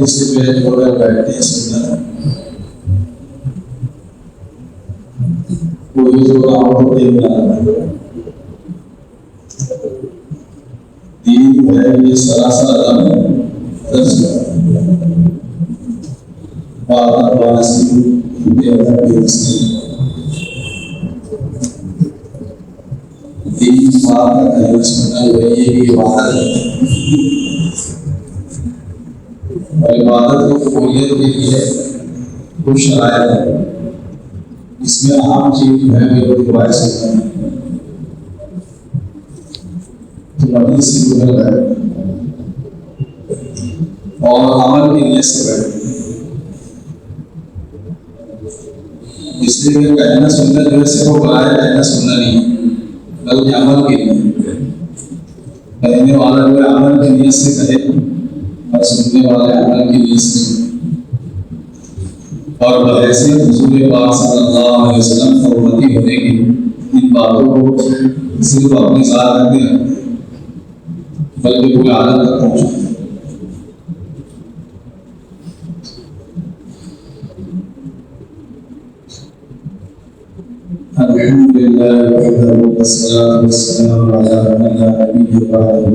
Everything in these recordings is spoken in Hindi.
इससे पहले थोड़ा बैठते हैं सुनना कोई जो काम होते दीन है ये सरासर इबादत को कबूलियत के लिए कुछ शराइत है। इसमें आम चीज है रिवायत से तो मदीन से गुजर गए और अमल की नीयत से बैठे। इसलिए कहना सुनना जो है सिर्फ बुलाया कहना सुनना नहीं बल्कि अमल के लिए कहने वाला जो है अमल की नीयत से कहे और सुनने वाले अमल की नीयत से और बहैसियत हुजूर पाक सल्लल्लाहु अलैहि वसल्लम की उम्मती होने की इन बातों को सिर्फ अपने साथ रखते हैं बल्कि पूरी आदत तक पहुँचाते हैं। अल्हम्दुलिल्लाह वहदहु वस्सलातु वस्सलामु अला मन ला नबिय्य बअदहु।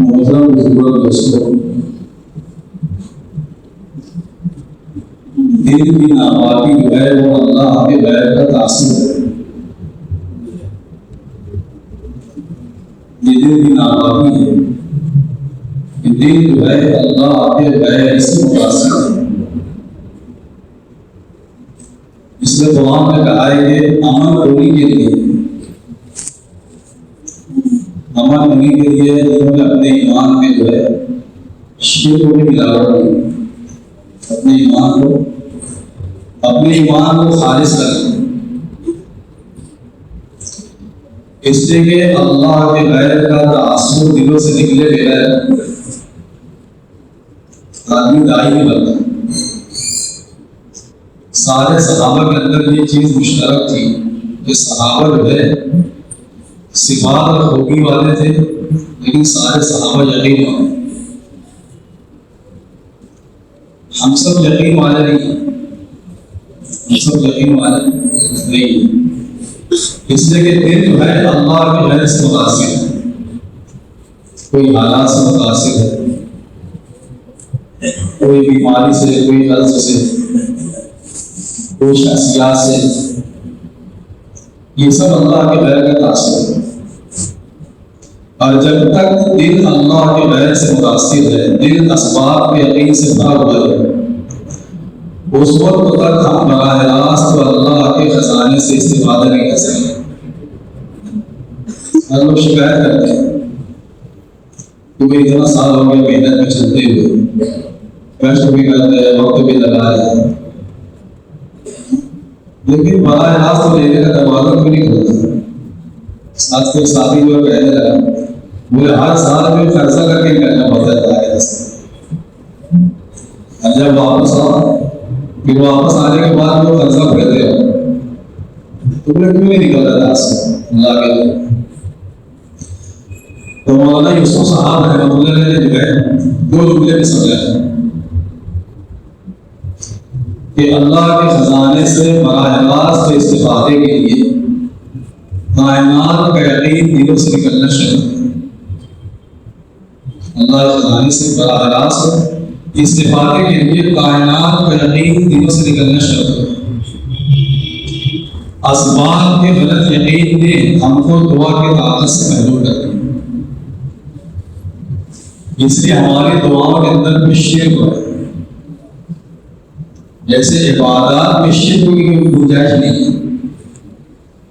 मोहतरम बुजुर्ग दोस्तों, दिल की नापाकी जो है वो अल्लाह के बैर का तासीर है। ये दिल की नापाकी है, ये दिल जो है अल्लाह के बैर से मुतासिर है। इसलिए कुरान में कहा है कि अमल होने के लिए अमल होने के लिए इन्होंने अपने ईमान में जो है शिर्क को मिलावट की, अपने ईमान को खालिस कर, इसलिए कि अल्लाह के गैर का तासुर दिलों से निकले बगैर आदमी दाई नहीं बनता। सारे सहाबा के अंदर ये चीज मुश्तरक थी कि सहाबा जो है सिफात और खूबी वाले थे, लेकिन सारे सहाबा यकीन वाले। हम सब यकीन वाले नहीं, हम सब यकीन वाले नहीं, इसलिए कि दिल जो है अल्लाह के गैर से मुतासिर है, कोई हालात से मुतासिर है, कोई बीमारी से, कोई कर्ज से, कोई शख्सियत से, ये सब अल्लाह के गैर का तासीर है। और जब तक दिल अल्लाह के गैर से मुतासिर है, दिल असबाब के यकीन से भरा हुआ है, उस वक्त तक हम बराह रास्त तो अल्लाह के खजाने से इस्तेफादा नहीं कर सकते। हर लोग शिकायत करते हैं क्योंकि इतना साल हो गया मेहनत में चलते हुए, कष्ट भी करते हैं, वक्त भी लगा रहे हैं, लेकिन बराह रास्त तो लेने का दरवाजा भी नहीं खुलता। आज के साथी जो कहने लगा मुझे हर साल में खर्चा करके करना पड़ता है, जब वापस आओ फिर वापस आने के बाद वो खर्चा करते हो तुमने क्यों नहीं निकला था अल्लाह के लिए। तो मौलाना यूसुफ साहब रहमतुल्लाह अलैह ने जो है दो जुमले में समझाया। कि अल्लाह के खजाने से बराह रास्त इस्तिफादे के लिए कायनात का यकीन दिलों से निकलना शुरू है। अल्लाह के खजाने से बराह रास्त इस्तिफादे के लिए कायनात का यकीन दिलों से निकलना शुरू है। असबाब के गलत यकीन ने हमको दुआ के ताकत से महरूम कर दिया, इसलिए हमारी दुआओं के अंदर भी शिर्क है। जैसे इबादत में शिर्क की कोई गुंजाइश नहीं है,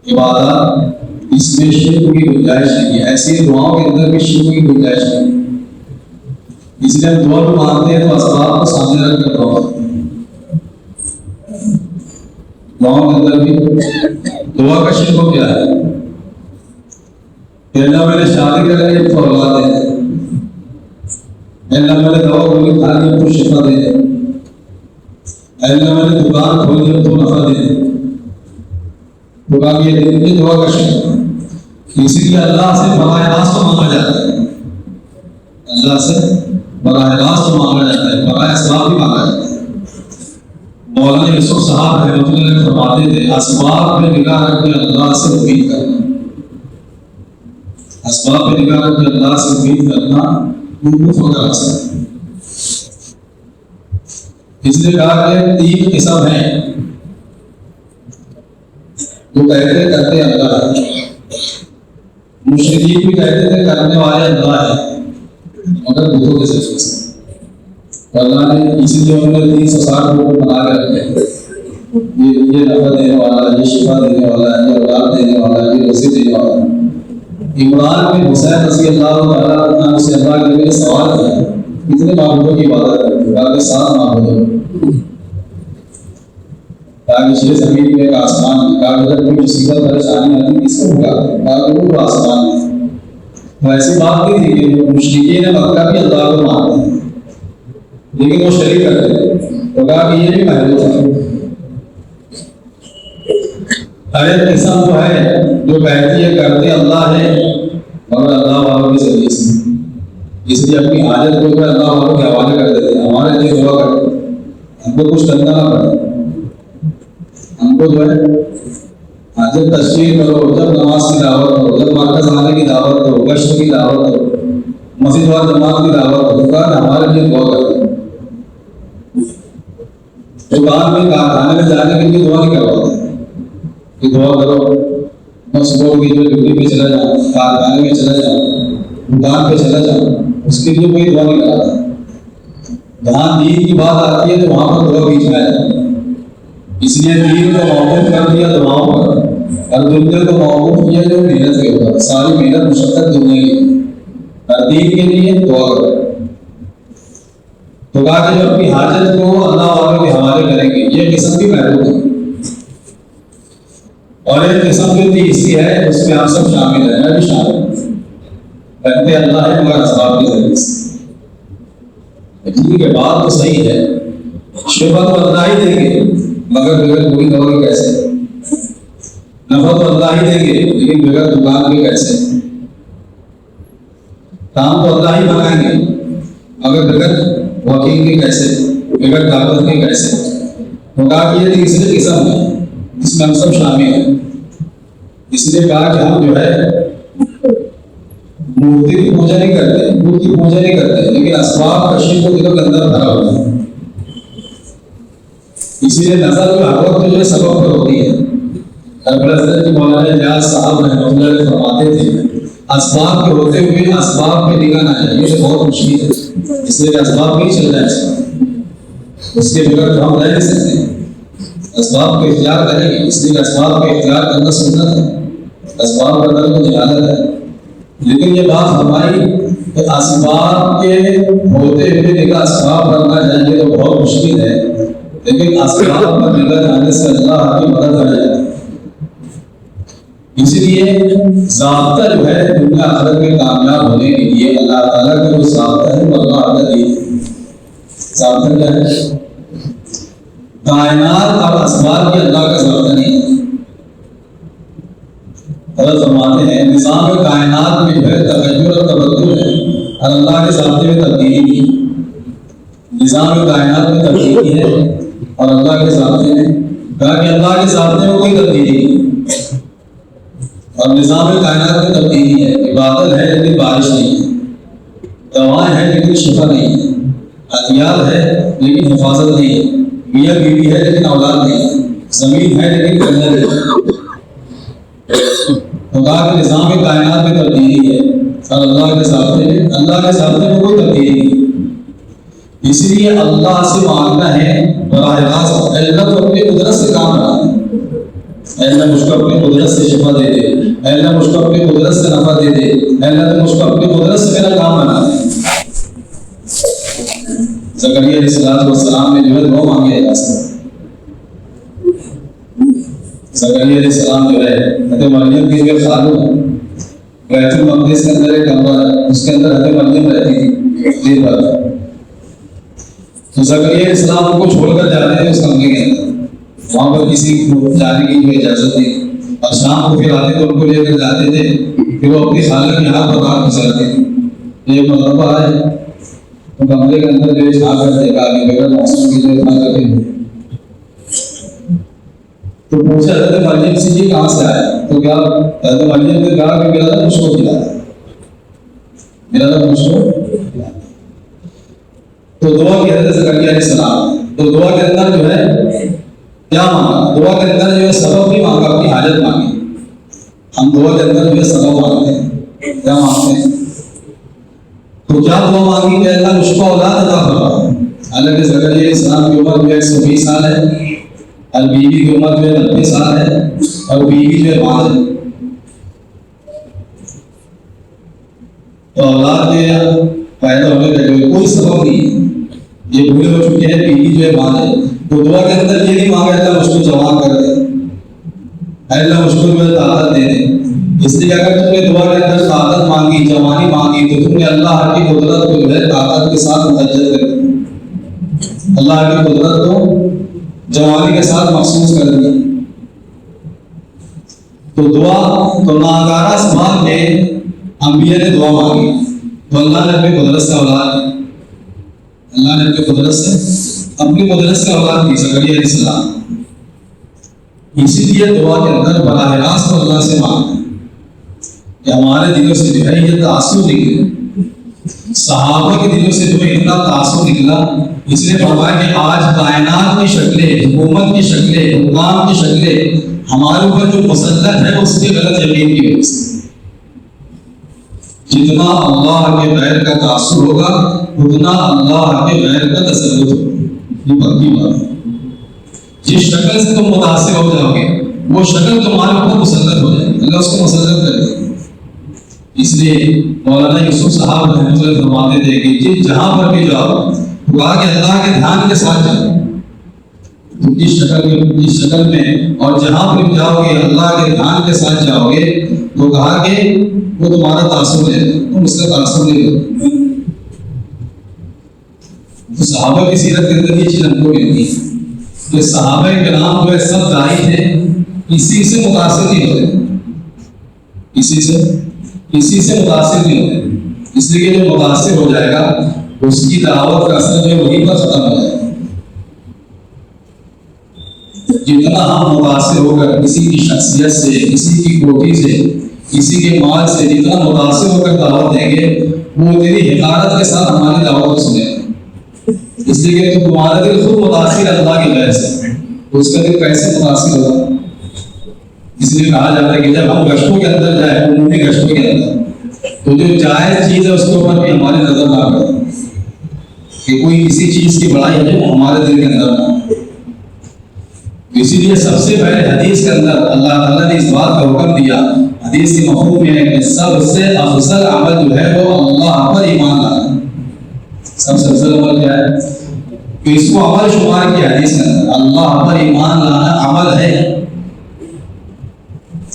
इबादत इसमें शिर्क की गुंजाइश नहीं है, ऐसी दुआओं के अंदर भी शिर्क की गुंजाइश नहीं है। इसलिए हम दुआ भी मांगते हैं तो असबाब को सामने रख कर दुआ करते हैं। दुआओं के अंदर भी दुआ का शिर्क क्या है? अल्लाह मैंने शादी कर ली तो औलाद दे, अल्लाह मैंने दवा गोली खा ली तो शिफा दे, अल्लाह मैंने दुकान खोल ली तो नफा दे। दुआ की दुआ का शिर्क, इसीलिए अल्लाह से बराह रास्त मांगा जाता है, अल्लाह से बराह रास्त मांगा जाता है, बराह असबाब भी मांगा जाता है। मौलाना यूसुफ साहब रहमतुल्लाह अलैह फरमाते थे, असबाब पे निगाह रख के अल्लाह से उम्मीद करना, असबाब पे निगाह रख के अल्लाह से उम्मीद करना कुफ्र का रास्ता है। इसलिए कहा कि 3 किस्म है जो कहते करते अल्लाह है, मुशरिकीन भी कहते थे करने वाले अल्लाह है, मगर बुतों के सिलसिले से अल्लाह ने इसीलिए उन्होंने 360 लोगों को बना के रखे, ये नफा देने वाला, ये शिफा देने वाला, ये औलाद देने वाला, ये रोज़ी देने वाला। इमरान बिन हुसैन रज़ी अल्लाह तआला अन्हु से अल्लाह के नबी ने सवाल किया, कितने माबूदों की इबादत करते हो? कहा 7 माबूद। कहा कि 6 ज़मीन में, एक आसमान में। कहा अगर कोई मुसीबत परेशानी आती किसको होगा? कहा कि वो आसमान में। तो ऐसी बात नहीं थी कि मुशरिकीन मक्का भी अल्लाह को मानते हैं लेकिन वो शरीक करते हैं, तो कहा कि ये भी महदूद है। हर एक किस्म जो है जो कहती है करते अल्लाह है मगर अल्लाह वालों के जरिए से, इसलिए अपनी हाजत को अल्लाह वालों के हवाले कर देते हैं। हमारे लिए दुआ करते, हमको कुछ करना ना पड़े, हमको जो है जब तशरीह करो, जब नमाज की दावत करो, जब मरकज आने की दावत करो, गश्त की दावत करो, मस्जिद व जमात की दावत करो, हमारे लिए दुआ करते। दुकान में कारखाने में जाने के लिए दुआ नहीं करवाते कि दुआ करो, मैं सुबह की जो ड्यूटी पे चला जाऊँ, कारखाने में चला जाऊँ, दुकान पे चला जाऊँ, उसके लिए कोई दुआ नहीं कराता। जहाँ दीन की बात आती है तो वहाँ पर दुआ बीच में आ जाती है। इसलिए दीन को मौकूफ कर दिया दुआओं पर, और दुनिया को मौकूफ किया जो मेहनत के ऊपर। सारी मेहनत मुशक्कत दुनिया की, और दीन के लिए दुआ करो। तो कहा कि जो अपनी हाजत को अल्लाह वालों के हवाले करेंगे, ये किस्म भी महदूद है। और एक किस्म जो तीसरी है उसमें आप सब शामिल है, मैं भी शामिल हूँ। कहते अल्लाह है मगर असबाब के जरिए से। ठीक है, बात तो सही है, शुभा तो अल्लाह ही देंगे मगर बगैर पूरी करोगे कैसे? नफा तो अल्लाह ही देंगे लेकिन बगैर दुकान के कैसे? काम तो अल्लाह ही बनाएंगे मगर बगैर वकील के कैसे, बगैर डॉक्टर के कैसे? तो कहा कि ये तीसरी किस्म है, इसमें हम सब शामिल हैं। इसलिए कहा कि हम जो है मूर्ति की पूजा नहीं करते, बुत की पूजा नहीं करते, लेकिन असबाब का शिर्क को दिलों के अंदर भरा हुआ है। इसीलिए नजर जो हर वक्त जो सबब पर होती है। हज़रत मौलाना इलियास साहब रहमतुल्लाह अलैह फरमाते थे, असबाब के होते हुए असबाब पे निगाह ना जाए, ये बहुत मुश्किल है। इसलिए असबाब नहीं चल रहा है, उसके बगैर तो हम रह नहीं सकते। असबाब को इख्तियार करेंगे, इसलिए असबाब को इख्तियार करना सुन्नत है, असबाब का दर्द तो जहालत है। लेकिन ये बात हमारी कि असबाब के होते हुए निगाह असबाब पर ना जाएंगे तो बहुत मुश्किल है, लेकिन असबाब पर निगाह जाने से अल्लाह की मदद कर जाएगा। इसलिए ज़ाब्ता जो है दुनिया आखिरत में कामयाब होने के लिए अल्लाह ताला का जो ज़ाब्ता है वो अल्लाह का दीन है। ज़ाब्ता क्या है? कायनात और असबाब की अल्लाह का ज़ाब्ता नहीं है। हज़रत फरमाते हैं निज़ाम कायनात में जो है तगय्युर और तबद्दुल है और अल्लाह के ज़ाब्ते में तब्दीली नहीं। निज़ाम कायनात में तब्दीली है और अल्लाह के ज़ाब्ते में कहा कि अल्लाह के ज़ाब्ते में कोई तब्दीली नहीं और निज़ाम कायनात में तब्दीली है। इबादत है लेकिन बारिश नहीं है, दवाएं हैं लेकिन शिफा नहीं है, हथियार है लेकिन हिफाजत नहीं है, मियाँ बीवी है लेकिन औलाद नहीं है, ज़मीन है लेकिन कन्या नहीं है। तो कहा कि निज़ाम कायनात में तब्दीली है और अल्लाह के ज़ाब्ते में कोई तब्दीली नहीं। इसलिए अल्लाह से मांगना है बराह रास्त, अल्लाह तो अपनी कुदरत से काम रहा है, अल्लाह मुझको अपनी कुदरत से शिफा दे दे, अल्लाह मुझको अपनी कुदरत से नफा दे दे, अल्लाह तो मुझको अपनी कुदरत से मेरा काम बना दे। ज़करिया अलैहिस्सलाम ने जो है दुआ मांगी अल्लाह से। ज़करिया अलैहिस्सलाम जो है हज़रत मरियम की जो खालू है, बैतुल मक़दिस के अंदर एक कमरा है, उसके अंदर हज़रत मरियम रहती थी दिन भर। तो ज़करिया अलैहिस्सलाम उनको छोड़कर जाते थे उस कमरे के अंदर, वहाँ पर किसी को जाने की जो इजाज़त थी, और शाम को फिर आते तो उनको लेकर जाते थे, फिर वो अपनी खाला की हाथ पकड़ गुजरते थे। एक मरतबा आए तो कमरे के अंदर जो झाँक देखा कि बेगम मौसम की जो रखे हुए, तो पूछा हज़रत मरियम से ये कहाँ से आया? तो क्या हज़रत मरियम ने कहा कि मेरा तो मुझको खिलाया, मेरा तो मुझको खिलाया। तो दुआ की हज़रत ज़करिया अलैहिस्सलाम, तो दुआ के अंदर जो है क्या मांगा? दुआ के अंदर जो है सबब भी मांगा, अपनी हाजत मांगी। हम दुआ के अंदर जो है सबब मांगते हैं, क्या मांगते हैं? तो क्या दुआ मांगी कि अल्लाह मुझको औलाद अता फरमा। हालांकि ज़करिया अलैहिस्सलाम की उम्र जो है 120 साल है, और बीवी की उम्र जो है 90 साल है, और बीवी जो है 5 है। तो औलाद जो है पैदा होने का कोई सबब नहीं है, ये बूढ़े हो चुके हैं, बीवी जो है 5 है। तो दुआ के अंदर ये नहीं मांगा अल्लाह मुझको जवान कर दे, अल्लाह मुझको जो है ताकत दे दे। इसलिए अगर तुमने दुआ के अंदर ताकत मांगी, जवानी मांगी, तो तुमने अल्लाह की कुदरत को जो है ताकत के साथ मुतज्जद कर दिया, अल्लाह की कुदरत को जवानी के साथ महसूस कर दिया। तो दुआ तो नागारा सवाल में अंबिया ने दुआ मांगी, तो अल्लाह ने अपनी कुदरत से औलाद दी, अल्लाह ने अपनी कुदरत से अपनी कुदरत से औलाद दी ज़करिया अलैहिस्सलाम। इसीलिए दुआ के अंदर बराह रास्त अल्लाह से मांगना कि हमारे दिलों से जो है ये तासुर निकले। सहाबा के दिलों से जो इतना तासुर निकला, इसलिए फरमाया कि आज कायनात की शक्लें, हुकूमत की शक्लें, हुकाम की शक्लें हमारे ऊपर जो मुसल्लत है उसके गलत यकीन की वजह से। जितना अल्लाह के गैर का तासुर होगा उतना अल्लाह के गैर का तसल्लुत होगा, ये पक्की बात है। जिस शक्ल से तुम मुतासिर हो जाओगे वो शक्ल तुम्हारे ऊपर मुसल्लत हो जाएगी, अल्लाह उसको मुसल्लत कर देगा। इसलिए मौलाना यूसुफ साहब रहमतुल्लाह फरमाते थे कि जहां पर भी जाओ तो आगे अल्लाह के ध्यान के साथ जाओ, तो इस शक्ल में और जहां पर भी जाओगे अल्लाह के ध्यान के साथ जाओगे तो कहा कि वो तुम्हारा तासुर है, तुम उसका तासुर नहीं लो। तो सहाबा की सीरत के अंदर ये चीज हमको मिलती है कि सहाबा के नाम जो है सब दाई थे, इसी से मुतासिर नहीं होते, इसी से मुतासिर नहीं होते। इसलिए जो मुतासिर हो जाएगा उसकी दावत का असर जो वहीं पर खत्म हो जाएगा। जितना हम मुतासिर होकर किसी की शख्सियत से, किसी की कोठी से, किसी के माल से जितना मुतासिर होकर दावत देंगे वो तेरी हिकारत के साथ हमारी दावत को सुनेगा। इसलिए कि तो तुम्हारा दिल खुद मुतासिर अल्लाह की वजह से, तो उसका दिल कैसे मुतासिर होगा? इसलिए कहा जाता है कि जब हम गश्तों के अंदर जाए, उन्होंने गश्तों के अंदर, तो जो जायज चीज है उसके ऊपर भी हमारी नजर ना पड़े, कि कोई किसी चीज की बड़ाई है वो हमारे दिल के अंदर ना। इसीलिए सबसे पहले हदीस के अंदर अल्लाह ताला ने इस बात का हुक्म दिया, हदीस के मफहूम में है कि सबसे अफजल अमल जो है वो अल्लाह पर ईमान लाना। सबसे अफजल अमल क्या है? तो इसको अमल शुमार किया हदीस के अंदर, अल्लाह पर ईमान लाना अमल है।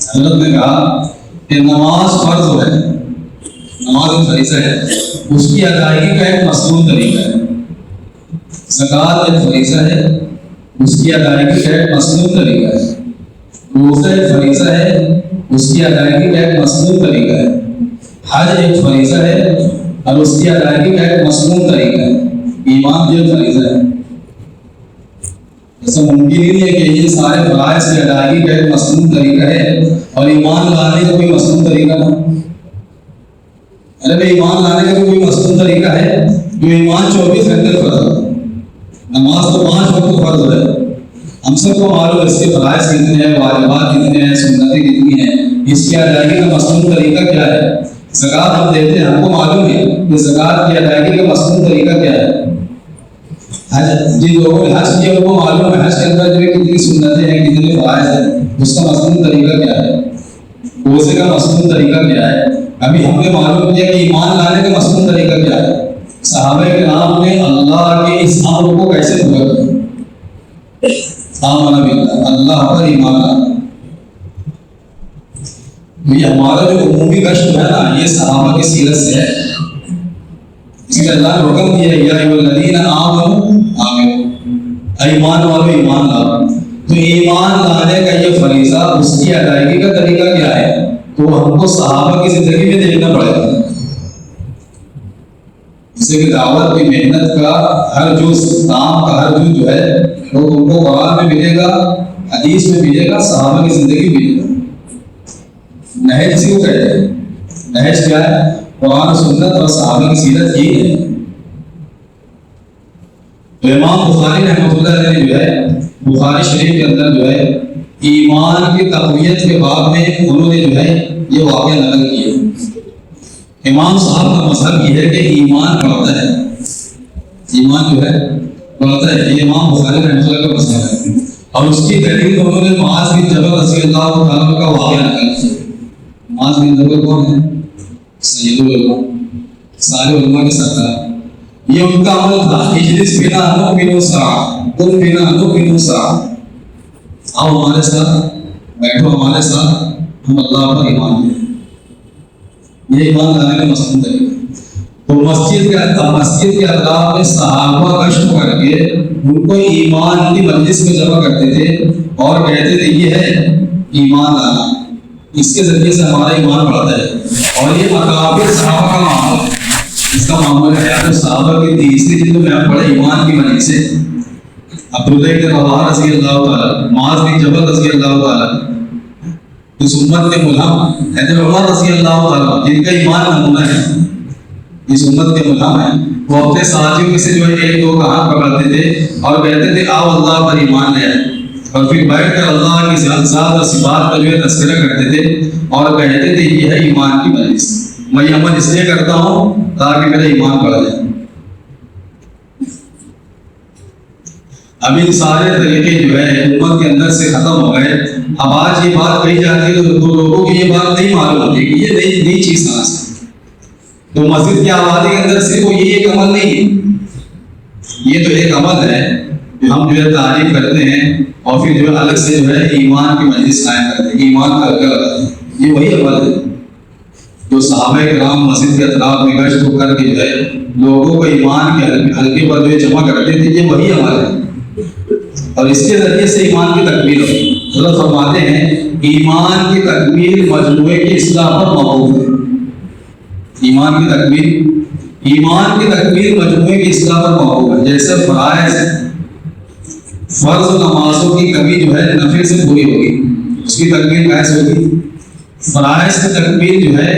हज़रत ने कहा कि नमाज फर्ज है, नमाज फरीज़ा है, उसकी अदायगी का एक मसनून तरीका है। ज़कात एक फरीज़ा है, उसकी अदायगी का एक मसनून तरीका है। रोज़ा एक फरीज़ा है, उसकी अदायगी का एक मसनून तरीका है। हज एक फरीज़ा है और उसकी अदायगी का एक मसनून तरीका है। ईमान जो फरीज़ा है, ऐसा मुमकिन ही नहीं है कि ये सारे फराइज़ की अदायगी का एक मसनून तरीका है और ईमान लाने का कोई मसनून तरीका ना। अरे भाई, ईमान लाने का कोई मसनून तरीका है? जो ईमान 24 घंटे फर्ज है, नमाज तो 5 वक्त फर्ज है। हम सबको मालूम है इसके फराइज़ कितने हैं, वाजिबात कितने हैं, सुन्नतें कितनी हैं, इसकी अदायगी का मसनून तरीका क्या है। ज़कात हम देते हैं, हमको मालूम है कि ज़कात की अदायगी का मसनून तरीका क्या है। हज, जिन लोगों ने हज किया उनको मालूम है हज के अंदर जो है कितनी सुन्नतें हैं, कितने फराइज़ हैं, उसका मसनून तरीका क्या है, रोज़े का मसनून तरीका क्या है। अभी हमने मालूम किया कि ईमान लाने का मसनून तरीका क्या है। सहाबा किराम ने अल्लाह के इस अम्र को कैसे पूरा किया, आमना बिल्लाह, अल्लाह पर ईमान लाना। ये हमारा जो उम्मी कष्ट है ना, ये सहाबा की सीरत से है। इसलिए अल्लाह ने हुक्म दिया, या अय्युहल्लज़ीना आमनू आमिनू, ईमान वालों ईमान लाओ। तो ईमान लाने का ये फरीज़ा, उसकी अदायगी का तरीका क्या है, तो हमको सहाबा की जिंदगी में देखना पड़ेगा। जैसे कि दावत की मेहनत का हर जुज़, काम का हर जुज़ जो है वो तुमको कुरान में मिलेगा, हदीस में मिलेगा, सहाबा की जिंदगी में मिलेगा। नहज इसी को कहते हैं। नहज क्या है? कुरान, सुन्नत और सहाबा की सीरत ही है। तो इमाम बुखारी रहमतुल्लाह अलैह जो है, बुखारी शरीफ के अंदर जो है ईमान की तक़वियत के बाब में उन्होंने जो है ये वाक़या नकल किया। इमाम साहब का मसलब ये है कि ईमान बढ़ता है, ईमान जो है बढ़ता है। ये इमाम बुखारी रहमतुल्लाह का मसलब है और उसकी दलील उन्होंने मुआज़ बिन जबल रज़ियल्लाहु ताला का वाक़या नकल किया। मुआज़ बिन जबल कौन है? सय्यदुल उलमा, सारे उलमा के सरदार। ये उनका अमल था, इजलिस बिना नुमिनु सा, कुल बिना नुमिनु सा, आओ हमारे साथ, बैठो हमारे साथ, हम अल्लाह पर ईमान ले। ये ईमान लाने का मसनून तरीका। तो मस्जिद के अतराफ में सहाबा गश्त करके उनको ईमान की मजलिस में जमा करते थे और कहते थे ये है ईमान लाना, इसके जरिए से हमारा ईमान बढ़ता है। और ये अकाबिर सहाबा का मामला है, इसका मामला है। तो सहाबा की तीसरी जिल्द में आप पढ़े ईमान की मजलिस से अब्दुल्लाह इब्न रवाहा रज़ियल्लाहु ताला, मुआज़ बिन जबल रज़ियल्लाहु ताला, इस उम्मत के मुल्हम हज़रत उमर रज़ियल्लाहु ताला, जिनका ईमान नमूना है, इस उम्मत के मुल्हम है, वो अपने साथियों में से जो है एक दो का हाथ पकड़ते थे और कहते थे आओ अल्लाह पर ईमान ले आए। और फिर बैठकर अल्लाह की ज़ात और सिफ़ात का जो है तज़किरा करते थे और कहते थे ये है ईमान की मजलिस। मैं ये अमल इसलिए करता हूँ ताकि मेरा ईमान बढ़ जाए। अब इन सारे तरीके जो है उम्मत के अंदर से खत्म हो गए। अब आज ये बात कही जाती है तो लोगों को ये बात नहीं मालूम होती कि ये नई चीज कहाँ से। तो मस्जिद की आबादी के अंदर सिर्फ ये एक अमल नहीं है, ये तो एक अमल है जो हम जो है तारीफ करते हैं और फिर जो है अलग से जो है ईमान की मजलिस कायम करते हैं, ईमान का हल्का लगाते हैं। ये वही अमल है जो सहाबा किराम मस्जिद के अतराफ में गश्त करके जो है लोगों को ईमान के हल्के पर जो है जमा करते थे, ये वही अमल है। और इसके जरिए से ईमान की तकमील होती है। हज़रत फरमाते हैं ईमान की तकमील मजमूए की इस्लाह पर मौक़ूफ़ है। ईमान की तकमील मजमूए की इस्लाह पर मौक़ूफ़ है। जैसे फर्ज नमाजों की कमी जो है नफिल से पूरी होगी, उसकी तकमील कैसे होगी? फराइज़ की तकमील जो है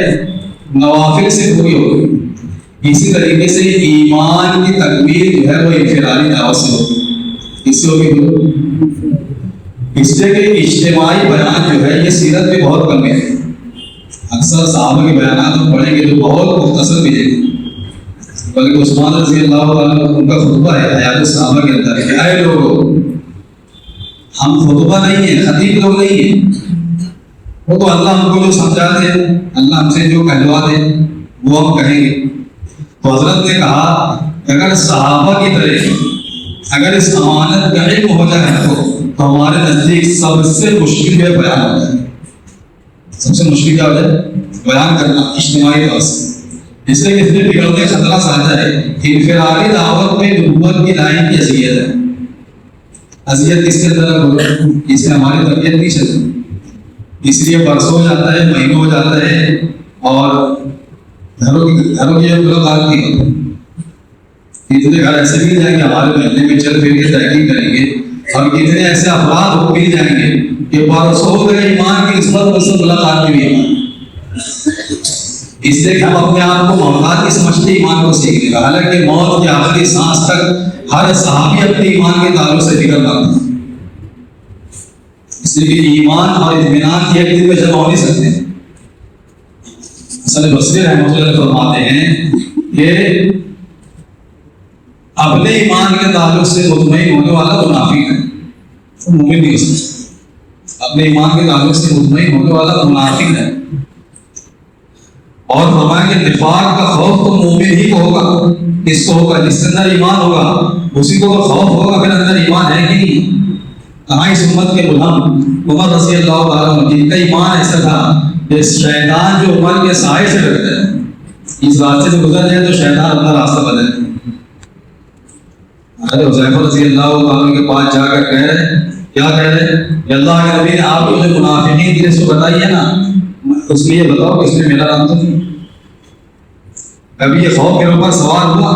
नवाफिल से पूरी होगी। इसी तरीके से ईमान की तकमील जो है वो इन्फिरादी दावत से होगी। इससे होगी इससे कि इज्तिमाई बयान जो है ये सीरत में बहुत कम है। अक्सर सहाबा के बयान हम पढ़ेंगे तो बहुत मुख्तसर मिलेंगे, बल्कि उस्मान रज़ियल्लाहु अन्हु उनका खुतबा है हयात सहाबा के अंदर, क्या है लोगों, हम खुतबा नहीं है, खतीब लोग नहीं है, वो तो अल्लाह हमको जो समझा दे, अल्लाह हमसे जो कहलवा दे वो हम कहेंगे। तो हजरत ने कहा अगर सहाबा की तरह अगर इस अमानत का इल्म हो जाए तो हमारे नजदीक सबसे मुश्किल है बयान हो जाए। सबसे मुश्किल क्या हो जाए? बयान करना इज्तिमाई तौर से। इसलिए इसमें बिगड़ने खतरा साझा है। इनफिरादी दावत में नबूवत की लाइन की अज़ियत है। अज़ियत किसके अंदर होगी? इससे हमारी तबीयत नहीं चलती, इसलिए बरसों हो जाता है, महीनों हो जाता है और घरों की मुलाकात नहीं होती। इतने घर ऐसे भी जाएंगे हमारे महल्ले में चल फिर के तहकीक करेंगे, और कितने ऐसे अपराध हो भी जाएंगे कि बरसों तक ईमान की निस्बत मुझसे मुलाकात भी है। इसलिए कि हम अपने आप को मोहताज की समझते ईमान को सीखने का, हालांकि मौत की आखिरी सांस तक हर सहाबी अपने ईमान के ताल्लुक से फिक्र करता। इसलिए कि ईमान और इत्मीनान एक दिन में जमा हो नहीं सकते। हसन बसरी रहमतुल्लाह अलैह फरमाते हैं कि अपने ईमान के ताल्लुक से मुतमईन होने वाला मुनाफिक है, वो मुमिन नहीं हो सकता। अपने ईमान के ताल्लुक से मुतमईन होने वाला मुनाफिक है। और फरमाया कि निफाक का खौफ तो मोमिन ही को होगा। किसको होगा? जिसके अंदर ईमान होगा उसी को तो खौफ होगा, फिर अंदर ईमान है कि नहीं। कहाँ इस उम्मत के गुलाम उमर रज़ी अल्लाह ताला अन्हु, जिनका ईमान ऐसा था कि शैतान जो उमर के साए से डरता है, इस रास्ते से गुजर जाए तो शैतान अपना रास्ता बदल। अरे हुज़ैफा रज़ी अल्लाह ताला के पास जाकर कह रहे, क्या कह रहे? अल्लाह के नबी ने आप मुझे मुनाफिकीन की लिस्ट बताइए ना, उसमें ये बताओ कि इसमें मेरा नाम तो नहीं। कभी ये खौफ मेरे ऊपर सवार हुआ?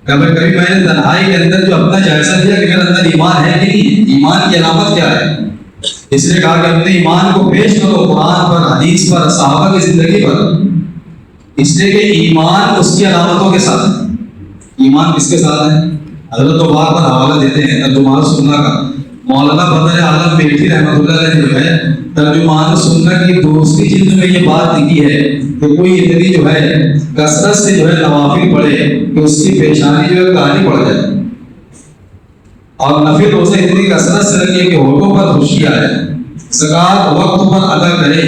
कभी मैंने तन्हाई के अंदर जो अपना जायजा लिया कि मेरे अंदर ईमान है कि नहीं, ईमान की अलामत क्या है। इसलिए कहा कि अपने ईमान को पेश करो कुरान पर, हदीस पर, सहाबा की जिंदगी पर। इसलिए कि ईमान उसकी अलामतों के साथ है। ईमान किसके साथ है? हज़रत तो बार बार हवाला देते हैं तर्जुमान सुन्ना का। मौलाना बदर आलम बेलखी रहमतुल्लाह अलैह जो है तर्जुमान सुन्ना की दूसरी जिल्द में ये बात लिखी है कि कोई इतनी जो है कसरत से जो है नवाफिल पढ़े कि उसकी पेशानी जो है काली पड़ जाए, और नफिल रोज़े इतनी कसरत से रखिए कि होठों पर खुशी आए, ज़कात वक्त पर अदा करे।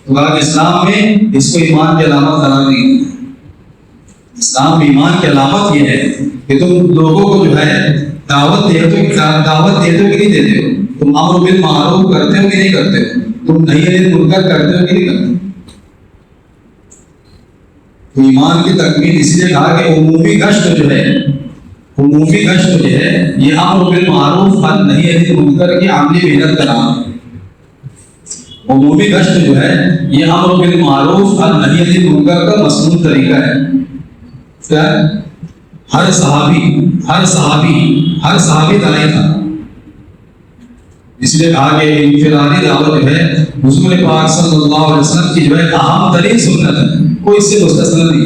तो इस्लाम में इसको ईमान की अलामत करार दी। इस्लाम में ईमान की अलामत ये है कि तुम लोगों को जो है दावत देते हो कि नहीं देते हो, तुम अम्र बिल मारूफ करते हो कि नहीं करते हो, तुम नही अनिल मुनकर करते हो कि नहीं करते। तो ईमान की तकमील इसलिए कहा कि उमूमी गश्त जो है, उमूमी गश्त जो है ये अम्र बिल मारूफ और नही अनिल मुनकर की आमली मेहनत का नाम है। उमूमी गश्त जो है ये अम्र बिल मारूफ और नही अनिल मुनकर का मसनून तरीका है। क्या? हर सहाबी दाई था। इसलिए कहा कि इनफिरादी दावत जो है हुजूर पाक सल्लल्लाहु अलैहि वसल्लम की जो है अहम तरीन सुन्नत है, कोई इससे मुस्तस्ना नहीं।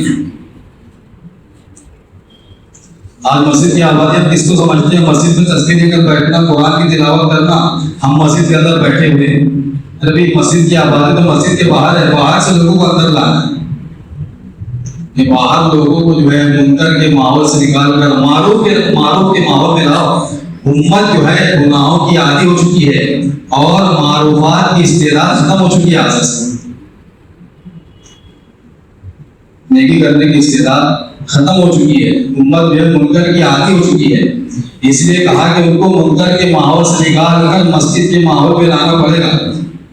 आज मस्जिद की आबादियत किसको समझते हैं? मस्जिद में तस्बीह लेकर बैठना, कुरान की तिलावत करना, हम मस्जिद के अंदर बैठे हुए। अरे मस्जिद की आबादियत तो मस्जिद के बाहर है, बाहर से लोगों को अंदर लाना है। बाहर लोगों को जो है मुनकर के माहौल से निकाल कर मारूफ के माहौल में लाओ। उम्मत जो है गुनाहों की आदी हो चुकी है और मारूफात की इस्तेदाद खत्म हो चुकी है। आदत से नेकी करने की इस्तेदाद खत्म हो चुकी है। उम्मत जो है मुनकर की आदी हो चुकी है। इसलिए कहा कि उनको मुनकर के माहौल से निकाल कर मस्जिद के माहौल में लाना पड़ेगा।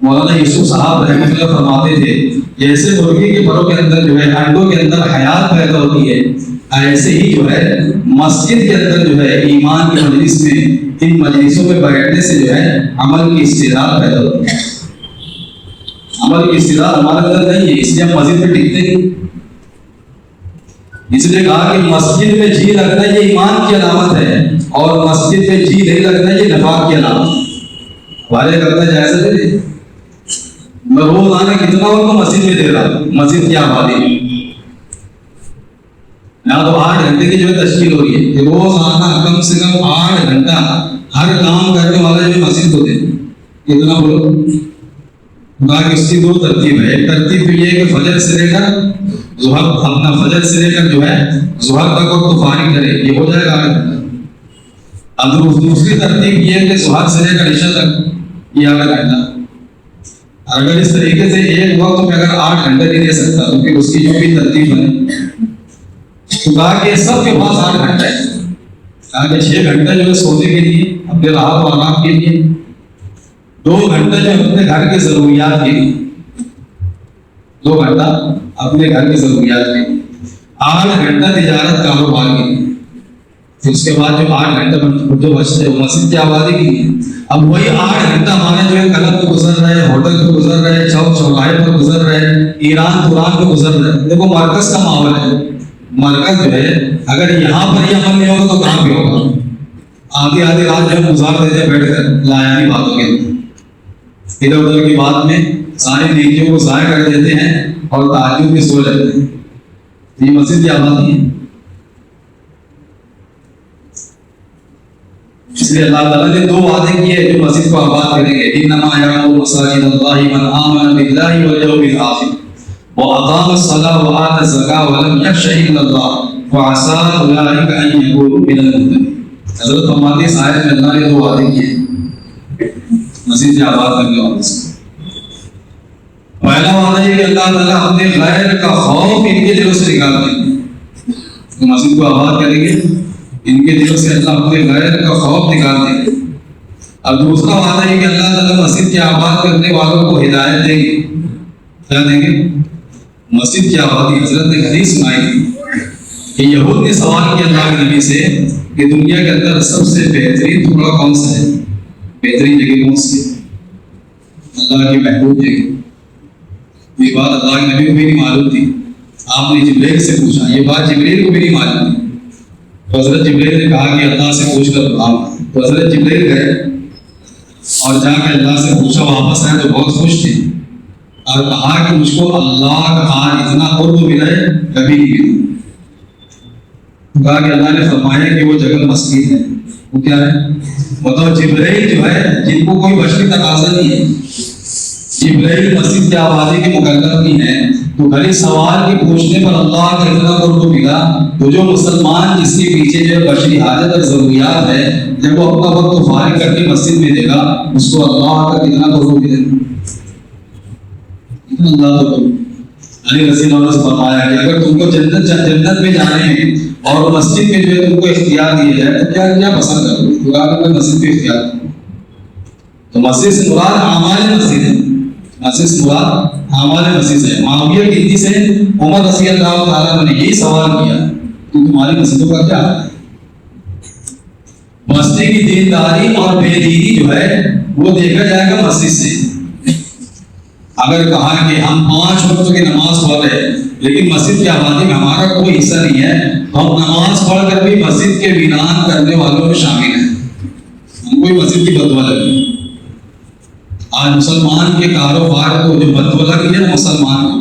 मौलाना यूसुफ साहब रहमतुल्लाह फरमाते थे, जैसे मुर्गी के परों के अंदर जो है अंडों के अंदर हयात पैदा होती है, ऐसे ही जो है मस्जिद के अंदर जो है ईमान की मजलिस में, इन मजलिसों में बैठने से जो है अमल की इस्तेदाद पैदा होती है। अमल की इस्तेदाद हमारे अंदर नहीं है, इसलिए हम मस्जिद में टिकते नहीं। इसलिए कहा कि मस्जिद में जी लगना ये ईमान की अलामत है, और मस्जिद में जी नहीं लगना ये नफाक की अलामत। हमारे करना जायजा दे, मैं रोजाना कितना उनको मस्जिद में दे रहा हूँ, मस्जिद की आबादी ना तो 8 घंटे की जो है तश्कील हो रही है। रोजाना कम से कम 8 घंटा हर काम करने वाला जो मस्जिद को दे। कितना बोलो? इसकी 2 तरतीब है। एक तरतीब तो ये है कि फजर से लेकर ज़ुहर, अपना फजर से लेकर जो है ज़ुहर तक वक्त फारिग करे, ये हो जाएगा 8 घंटा। अब दूसरी तरतीब ये है कि ज़ुहर से लेकर इशा तक ये 8 घंटा। अगर इस तरीके से एक वक्त में अगर 8 घंटे नहीं दे सकता तो फिर उसकी जो भी तरतीब है, तो कहा कि सबके पास 8 घंटे है। कहा कि 6 घंटे जो है सोने के लिए, अपने राहत और आराम के लिए, 2 घंटे जो अपने घर की जरूरियात के लिए, 2 घंटा अपने घर की जरूरियात के लिए, 8 घंटा तिजारत कारोबार के लिए, फिर उसके बाद जो 8 घंटे जो बचते हैं मस्जिद की आबादी के लिए। अब वही 8 घंटा हमारे जो है कलम पे गुजर रहे हैं, होटल पे गुजर रहे हैं, चौक चौराहे पर गुजर रहे हैं, ईरान कुरान पे गुजर रहे हैं। देखो मरकज का माहौल है। मरकज जो है अगर यहाँ पर ही अमल नहीं होगा तो कहाँ पे होगा? आधी आधी रात जब गुजार देते बैठकर लायानी बातों के अंदर, इधर उधर की बात में सारी नेकियों को ज़ाया कर देते हैं और ताज्जुद में सो जाते हैं। ये मस्जिद की आबादी है। इसलिए अल्लाह ताला ने दो वादे किए जो मस्जिद को आबाद करेंगे। इन्नमा यअमुरु मसाजिदल्लाहि मन आमन बिल्लाहि वल यौमिल आखिर व अक़ामा अस्सलाह व आता ज़कात व लम यख़श इल्लल्लाह व असा उलाइका अन यकूनु मिनल मुत्तक़ीन। हज़रत फरमाते हैं इस आयत में अल्लाह ने दो वादे किए मस्जिद को आबाद करने वालों से। पहला वादा है कि अल्लाह ताला अपने गैर का खौफ इनके दिलों से निकाल देंगे। तो मस्जिद को आबाद करेंगे, इनके दिलों से अल्लाह अपने गैर का खौफ निकाल देंगे। अब दूसरा वादा है कि अल्लाह ताला मस्जिद के आबाद करने वालों को हिदायत देंगे। क्या देंगे? मस्जिद की आबादी। हजरत ने हदीस सुनाई कि यहूद ने सवाल किया अल्लाह के नबी से कि दुनिया के अंदर सबसे बेहतरीन टुकड़ा कौन सा है, बेहतरीन जगह कौन सी है? अल्लाह की महबूब जगह। ये बात अल्लाह के नबी को भी नहीं मालूम थी। आपने जिब्रील से पूछा, ये बात जिब्रील को भी नहीं मालूम थी। तो हज़रत जिब्रील ने कहा कि अल्लाह से पूछ कर बताओ। तो हज़रत जिब्रील गए और जाकर अल्लाह से पूछा, वापस आए तो बहुत खुश थे और कहा कि मुझको अल्लाह का इतना कुर्ब मिला है कभी नहीं मिला। कहा कि अल्लाह ने फरमाया कि वो जगह मस्जिद है। वो क्या है? मतलब जिब्रील जो है, जिनको कोई बशरी तकाज़ा नहीं है, जिब्रील मस्जिद की आबादी के मुकल्लफ नहीं है, तो खाली सवाल के पूछने पर अल्लाह का इतना कुर्ब मिला। तो जो मुसलमान जिसके पीछे जो बशरी हाजत और ज़रूरियात है, जब वो अपना वक्त फारिग करके मस्जिद में देगा, उसको अल्लाह का कितना कुर्ब मिलेगा। इतना अल्लाह का कुर्ब। अली रज़ी अल्लाह ने फरमाया कि अगर तुमको जन्नत में जाने में और मस्जिद में जो है तुमको इख्तियार दिया जाए तो क्या क्या पसंद करोगे? तो कहा मस्जिद पे इख्तियार। तो मस्जिद से मुराद आमाल मस्जिद है। मस्जिद से मुराद आमाल मस्जिद है। मुआविया की हिदी से उमर रज़ी अल्लाह तआला अन्हु ने यही सवाल किया कि तुम्हारी मस्जिदों का क्या हाल है? मस्जिद की दीनदारी और बेदीनी जो है वो देखा जाएगा मस्जिद से। अगर कहा कि हम 5 वक्त की नमाज पढ़ रहे हैं लेकिन मस्जिद की आबादी में हमारा कोई हिस्सा नहीं है, हम नमाज पढ़कर भी मस्जिद के वीरान करने वालों में शामिल हैं, हमको मस्जिद की बददुआ लगी। आज मुसलमान के कारोबार को जो बददुआ लगी है मुसलमान को,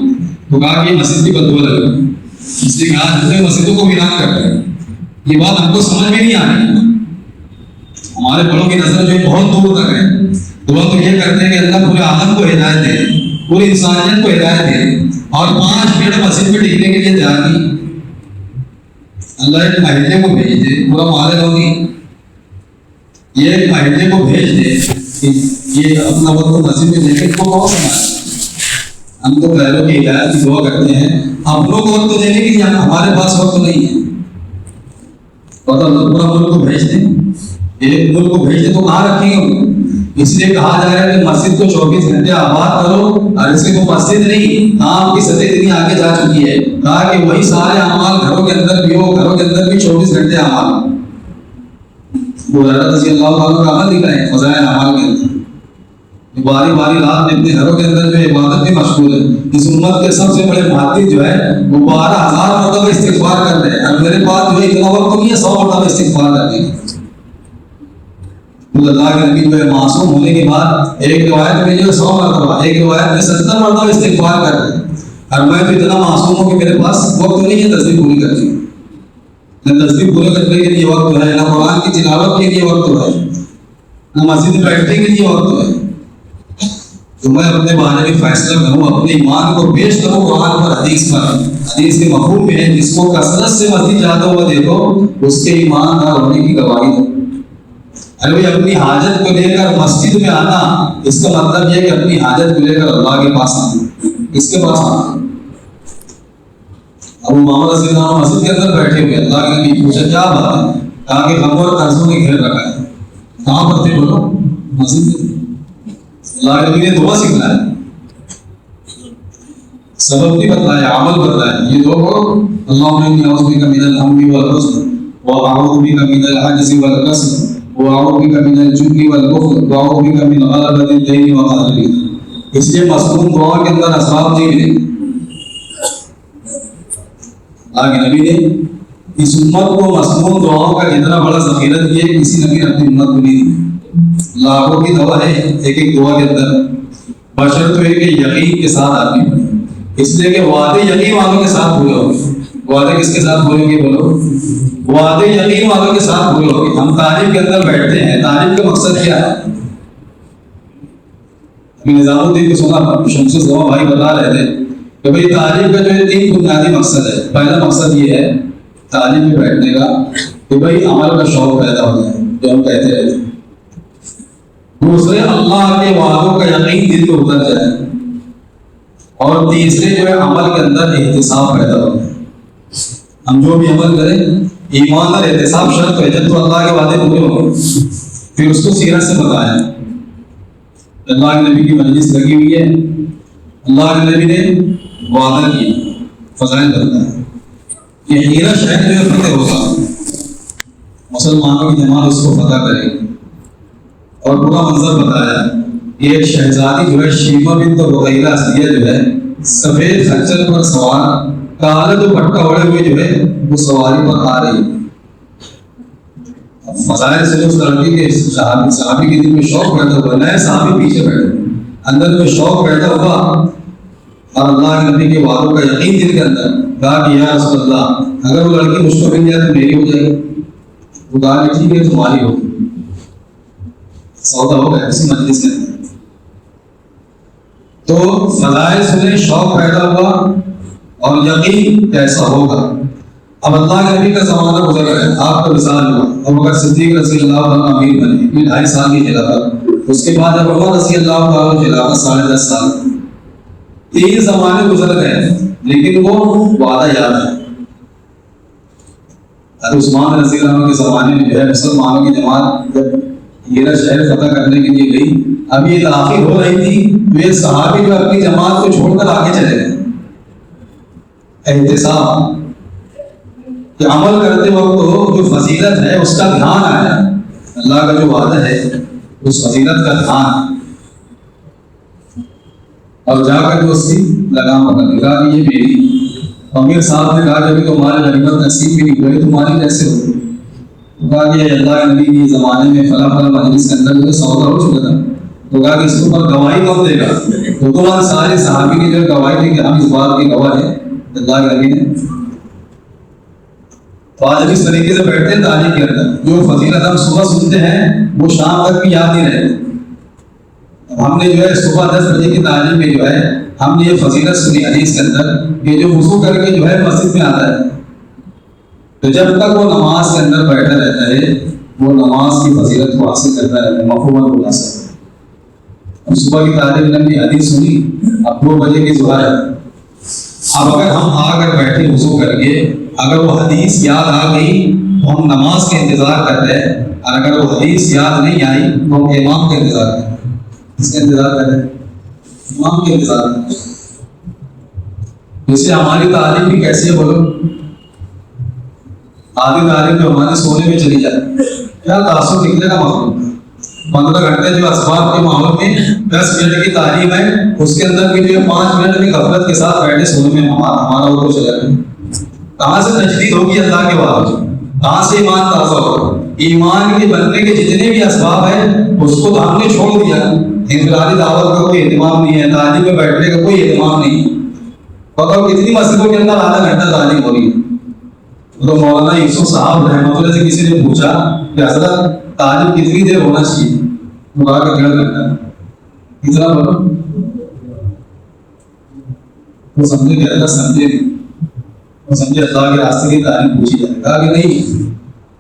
तो कहा कि मस्जिद की बददुआ लगी, इसलिए कहा जितने मस्जिदों को वीरान कर रहे हैं। ये बात हमको समझ में नहीं आ रही। हमारे बड़ों की नजर जो बहुत दूर तक है, दुआ तो ये करते हैं कि अल्लाह पूरे आलम को हिदायत दे, पूरी इंसानियत को हिदायत दे, और 5 मिनट मस्जिद में टिकने के लिए तैयार नहीं। अल्लाह एक महिले को भेज दे, पूरा माले होगी, ये एक महिले को भेज दे कि ये अपना वक्त मस्जिद में लेकर को कौन संभाले। हम तो गैरों की हिदायत की दुआ करते हैं, अपनों को वक्त देने के लिए हमारे पास वक्त नहीं है। तो पूरा मुल्क को भेज दे, एक मुल्क को भेज दे तो कहाँ रखेंगे? इसलिए कहा जा रहा है कि मस्जिद को 24 घंटे आबाद करो, और इससे वो मस्जिद नहीं, काम की सतह इतनी आगे जा चुकी है, कहा कि वही सारे अमाल घरों के अंदर भी हो, घरों के अंदर भी 24 घंटे अमाल। हुरैरा रज़ी अल्लाह अन्हु का अमल दिख रहा है फज़ाइल अमाल के अंदर, बारी बारी रात में अपने घरों के अंदर जो इबादत में मशगूल है। इस उम्मत के सबसे बड़े मुहद्दिस जो है वो 12,000 मरतबा इस्तिग़फ़ार कर रहे हैं, और मेरे पास जो है इतना वक्त नहीं है 100 मरतबा इस्तिग़फ़ार करने का। अल्लाह के नबी जो है मासूम होने के बाद एक रिवायत में जो 100 मरतबा, एक रिवायत में 70 मरतबा इस्तिग़फ़ार कर रहे हैं, और मैं तो इतना मासूम हूँ कि मेरे पास वक्त नहीं है तस्बीह पूरी करने का। न तस्बीह पूरे करने के लिए वक्त है, न कुरान की तिलावत के लिए वक्त है, न मस्जिद में बैठने के लिए वक्त है। तो मैं अपने बारे में फैसला करूँ, अपने ईमान को पेश करूँ कुरान पर, हदीस पर। हदीस के मफ़हूम में है जिसको कसरत से मस्जिद जाता हुआ देखो उसके ईमानदार होने की गवाही है। अरे भाई अपनी हाजत को लेकर मस्जिद में आना, इसका मतलब यह कि अपनी हाजत को लेकर अल्लाह के पास आना, इसके पास आना। अब मोहम्मद रज़ी अल्लाह अन्हु मस्जिद के अंदर बैठे हुए, अल्लाह के नबी पूछा क्या बात है? कहा कि गम और कर्जों ने घेर रखा है। कहाँ पर थे बोलो? मस्जिद में। अल्लाह के नबी ने दुआ सिखाया, सबब नहीं बताया, अमल बताया। ये दो अल्लाहुम्मा इन्नी अऊज़ु बिका मिनल हम्मी वल हुज़्न व अऊज़ु बिका मिनल अज्ज़ि वल कसल व अऊज़ु बिका मिनल जुब्नि वल बुख़्ल व अऊज़ु बिका मिन ग़लबतिल दैनि व क़हरिल रिज़्क़। इसलिए मज़मून दुआ के अंदर असबाब नहीं मिले। अल्लाह के नबी ने इस उम्मत को मसनून दुआओं का इतना बड़ा ज़ख़ीरा दिया किसी नबी ने अपनी उम्मत को नहीं दी। लाखों की दवा है एक एक दुआ के अंदर, बशर्त तो है कि यकीन के साथ आदमी पढ़े। इसलिए कि वादे यकीन वालों के साथ पूरे होंगे। वादे किसके साथ पूरे होंगे बोलो? वादे यकीन वालों के साथ पूरे होंगे। हम तारीफ के अंदर बैठते हैं, तारीफ का मकसद क्या है? निजामुद्दीन को सुना, शमसुल ज़मा भाई बता रहे थे कि भाई तारीफ का जो है 3 बुनियादी मकसद है। पहला मकसद ये है तारीफ में बैठने का कि भाई अमल का शौक पैदा हो जाए, जो हम कहते रहते हैं। दूसरे अल्लाह के वादों का यकीन दिल में उतर जाए, और तीसरे जो है अमल के अंदर एहतिसाब पैदा हो जाए। हम जो भी अमल करें ईमान और एहतिसाब शर्त है, जब तो अल्लाह के वादे पूरे होंगे। फिर उसको सीरत से बताया, अल्लाह के नबी की मजलिस लगी हुई है, अल्लाह के नबी ने वादा किया, फज़ाइल बताया कि हीरा शहर जो है फतेह होगा, मुसलमानों की जमात उसको फतह करेगी। और पूरा मंजर बताया कि एक शहजादी जो है शीमा बिन्त रुक़ैया असदिया जो है सफेद खच्चर पर सवार, काला जो पट्टा ओढ़े हुए जो है वो सवारी पर आ रही है। फज़ाइल से उस लड़की के सहाबी के दिल में शौक पैदा हुआ, नए सहाबी पीछे बैठे, अंदर में शौक पैदा हुआ और अल्लाह के नबी के वादों का यकीन दिल के अंदर कहा कि या रसूल अल्लाह, अगर वो लड़की मुझको मिल जाए तो मेरी हो जाएगी। वो कहा ठीक है तुम्हारी होगी। सौदा हो गया उसी मजलिस के अंदर। तो फज़ाइल सुने, शौक पैदा हुआ और यकीन कैसा होगा। अब अल्लाह के नबी का ज़माना गुजर है, आपका विसाल हुआ, अबू बकर सिद्दीक़ रज़ियल्लाहु अन्हु अमीर बने, फिर 2.5 साल की खिलाफत, उसके बाद अब उमर रज़ियल्लाहु अन्हु खिलाफत 10.5 साल। 3 ज़माने गुजर गए, लेकिन वो वादा याद है। उस्मान रज़ियल्लाहु अन्हु के ज़माने में जो है मुसलमानों की जमात जब हीरा शहर फतह करने के लिए गई, अब ये आखिर हो रही थी, वे सहाबी जो अपनी जमात को छोड़कर आगे चले गए। एहतिसाब कि अमल करते वक्त जो फजीलत है उसका ध्यान आया, अल्लाह का जो वादा है उस फजीलत का ध्यान, और जाकर जो उसकी लगाम पकड़ लगा कि ये मेरी। अमीर साहब ने कहा जब तुम्हारे गनीमत नसीब भी नहीं हुई तुम्हारी कैसे हो? तो कहा कि अल्लाह के नबी के ज़माने में फला फला मजलिस के अंदर जो सौदा हो चुका था, तो कहा कि इसके ऊपर गवाही कौन देगा? तो तुम्हारे सारे सहाबी की जो गवाही थी कि हम इस बात की गवाह है अल्लाह के नबी ने। तो आज इस तरीके से बैठते हैं तारीफ के अंदर, जो फजीलत हम सुबह सुनते हैं वो शाम तक भी याद नहीं रहती। हमने जो है सुबह 10 बजे की तालीम में जो है हमने ये फजीलत सुनी हदीस के अंदर कि जो वुज़ू करके जो है मस्जिद में आता है, तो जब तक वो नमाज के अंदर बैठा रहता है वो नमाज की फजीलत को हासिल करता है, मफ़हूम बोला सकता है। सुबह की तालीम में हमने हदीस सुनी, अब 2 बजे की ज़ुहर है। अब अगर हम आकर बैठे वुज़ू करके, अगर वो हदीस याद आ गई तो हम नमाज के इंतजार कर रहे हैं, और अगर वो हदीस याद नहीं आई तो हम इमाम का इंतजार कर रहे हैं। किसका इंतजार कर रहे हैं? इमाम के इंतजार कर रहे हैं। इसलिए हमारी तालीम भी कैसी है बोलो? आधी तालीम तो हमारे सोने में चली जाए, क्या तासुर निकले का मालूम। 15 घंटे जो असबाब के माहौल में 10 मिनट की तालीम है, उसके अंदर भी जो 5 मिनट में गफलत के साथ बैठे सोने में हमारा वो चला गया। कहाँ से तजदीद होगी अल्लाह के बाद? कहाँ से ईमान ताज़ा होगा? ईमान के बनने के जितने भी असबाब हैं उसको तो हमने छोड़ दिया। इंफरादी दावत का कोई एहतमाम नहीं है, तालीम में बैठने का कोई एहतमाम नहीं। बताओ कितनी मस्जिदों के अंदर आधा घंटा तालीम हो रही है। तो मौलाना यूसुफ साहब रहमतुल्लाह से किसी ने पूछा कि हज़रत तालीम कितनी देर होना चाहिए? तो कहा कि 1.5 घंटा। कितना बोलो? तो समझे क्या था? समझे तो समझे अल्लाह के रास्ते की तालीम पूछी जाए। कहा कि नहीं,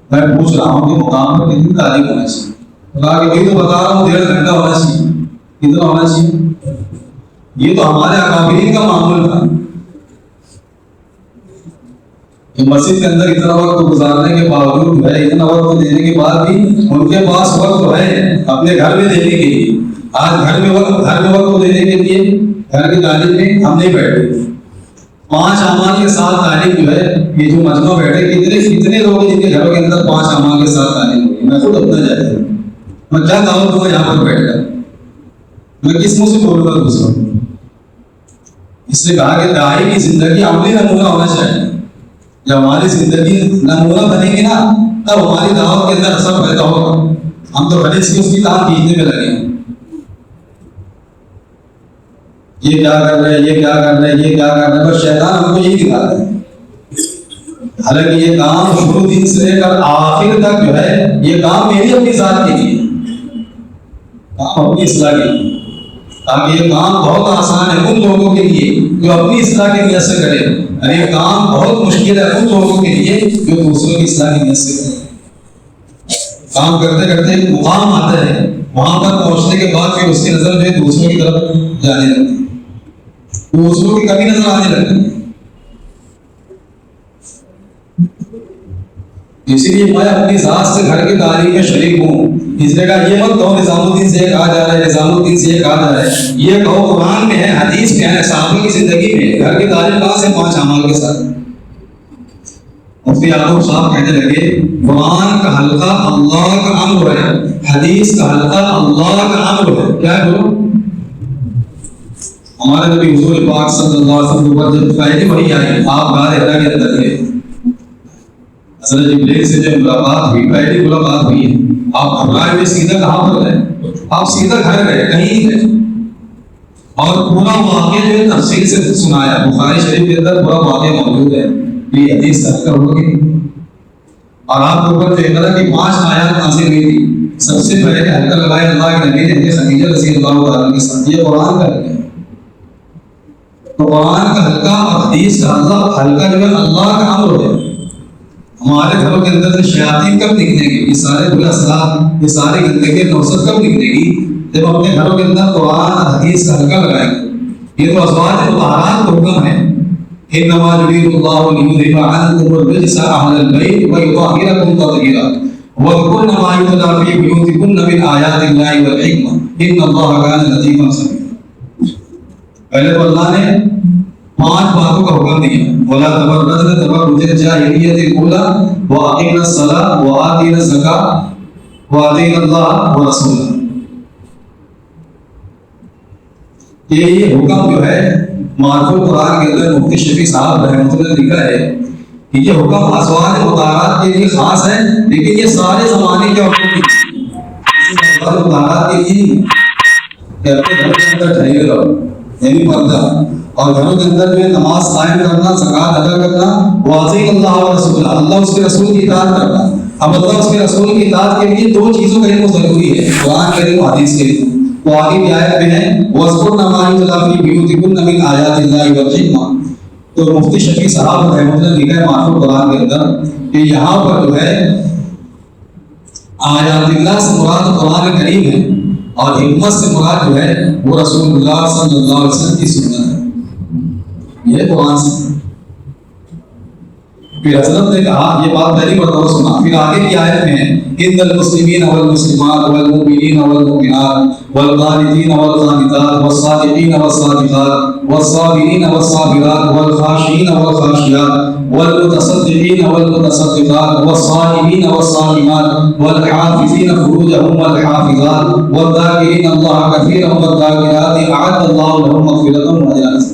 मैं पूछ रहा हूँ कि मुकाम पर कितनी तालीम होना चाहिए? तो कहा कि वही तो बता रहा हूँ 1.5 घंटा होना चाहिए। कितना होना चाहिए? ये तो हमारे अकाबिरीन का मामूल था कि मस्जिद के अंदर इतना वक्त गुजारने के बावजूद है, इतना वक्त देने के बाद भी उनके पास वक्त है अपने घर में देने के लिए। आज घर में वक्त देने के लिए घर की तालीम में हम नहीं बैठे। 5 अमाल के साथ तालीम जो है, ये जो मजमा बैठे, कितने लोग हैं जिनके घरों के अंदर 5 अमाल के साथ तालीम होगी? मैं खुद अपना जाता हूँ, मैं क्या दावत दूंगा यहाँ पर बैठकर? मैं किस मुंह से बोलूंगा दूसरों? इसलिए कहा कि दाई की जिंदगी अमली नमूना होना चाहिए। जब हमारी जिंदगी नमूना बनेगी ना, तब हमारी दावत के अंदर असर पैदा होगा। हम तो हदीस की उसकी तार खींचने में लगे, ये क्या कर रहे हैं, ये क्या कर रहे हैं, ये क्या कर रहे हैं, बस शैतान हमको यही दिखा रहा है। हालांकि ये काम शुरू दिन से लेकर आखिर तक जो है, ये काम मेरी अपनी जात के लिए, काम अपनी इस्लाह के लिए, ताकि ये काम बहुत आसान है उन लोगों के लिए जो अपनी इस्लाह की नीयत से करे, और ये काम बहुत मुश्किल है उन लोगों के लिए जो दूसरों की इस्लाह की नीयत से करे। काम करते करते एक मुकाम आता है, वहां पर पहुंचने के बाद फिर उसकी नजर जो है दूसरों की तरफ जाने लगती है, दूसरों की कमी नजर आने लगती है। इसीलिए मैं अपनी जात से घर की तारीफ में शरीक हूँ। इसलिए कहा ये मत कहो निजामुद्दीन से कहा जा रहा है, निजामुद्दीन से कहा जा रहा है, ये कहो कुरान में है, हदीस में है, साहबा की जिंदगी में। घर की तारीफ कहाँ से? 5 अमाल के साथ। मुफ्ती याकूब साहब कहने लगे, कुरान का हल्का अल्लाह का अम्र है, हदीस का हल्का अल्लाह का अम्र है। क्या है बोलो? हमारे नबी हुजूर पाक सल्लल्लाहु अलैहि वसल्लम के ऊपर जब पहली वही आई, आप गार हिरा के अंदर थे, हज़रत जिब्रील से जो मुलाकात हुई, पहली मुलाकात हुई है, आप घबराए हुए सीधा कहाँ पर गए? आप सीधा घर गए, कहीं नहीं गए, और पूरा वाक़या जो है तफसील से सुनाया। बुखारी शरीफ के अंदर पूरा वाक़या मौजूद है, ये हदीस तक होगी। और आपके ऊपर जो इकरा की 5 आयत नाज़िल हुई थी, सबसे पहले हल्का लगाया अल्लाह के नबी ने खदीजा रज़ियल्लाहु तआला के साथ, ये कुरान का है। तो कुरान का हल्का और हदीस का हल्का जो है अल्लाह का अम्र है। हमारे घरों के अंदर से शयातीन कब निकलेंगे, ये सारे बुरे असरात, ये सारी गंदगी नौसत कब निकलेगी? जब अपने घरों के अंदर कुरान और हदीस का हल्का लगाएंगे। ये तो अज़वाज मुतहहरात का हुक्म है, इन्नमा युरीदुल्लाहु लियुज़हिबा अन्कुम रिज्सा अहलल बैत व युतहिरकुम तत्हीरा वज़कुरना मा युतला फी बुयूतिकुन्ना मिन आयातिल्लाहि वल हिकमा इन्नल्लाहा काना लतीफ़न ख़बीरा। पहले तो अल्लाह ने 5 बातों का हुक्म दिया, वला तबर्रजन तबर्रुजल जाहिलियतिल ऊला व अक़ीमना सलाह व आतीना ज़कात व अतीना अल्लाह व रसूला। ये हुक्म जो है मारुफ़ुल कुरान के अंदर मुफ्ती शफी साहब रहमतुल्लाह लिखा है कि ये हुक्म अज़वाज मुतहहरात के लिए खास है, लेकिन ये सारे ज़माने के हुक्म मुतहहरात के लिए अपने घर के अंदर ठहरे रहो, यानी पर्दा, और घरों के अंदर जो नमाज कायम करना, ज़कात अदा करना, वाज़ी अल्लाह व रसूल, अल्लाह उसके रसूल की इताअत करना। अब अल्लाह उसके रसूल की इताअत के लिए 2 चीज़ों का इल्म ज़रूरी है, कुरान के इल्म, हदीस के इल्म। तो आगे की आयत में है वज़कुरना मा युतला फी बुयूतिकुन्ना मिन आयातिल्लाहि वल हिकमा। तो मुफ्ती शफी साहब रहमतुल्लाह लिखा है मारुफ़ुल कुरान के अंदर कि यहाँ पर जो है आयातिल्लाह से मुराद कुरान करीम है, और हिकमत से मुराद जो है वो रसूलुल्लाह सल्लल्लाहु अलैहि वसल्लम की सुन्नत है। ये कुरान से फिर हज़रत ने कहा, ये बात पहली मरतबा सुना। फिर आगे की आयत में इन्नल मुस्लिमीन वल मुस्लिमात वल मुमिनीन वल मुमिनात वल क़ानितीन वल क़ानितात वस सादिक़ीन वस सादिक़ात वस साबिरीन वस साबिरात वल ख़ाशिईन वल ख़ाशियात वल मुतसद्दिक़ीन वल मुतसद्दिक़ात वस साइमीन वस साइमात वल हाफ़िज़ीन फ़ुरूजहुम वल हाफ़िज़ात वल ज़ाकिरीन अल्लाह कसीरन वल ज़ाकिरात अअद्द अल्लाहु लहुम मग़फ़िरतन व अजरन।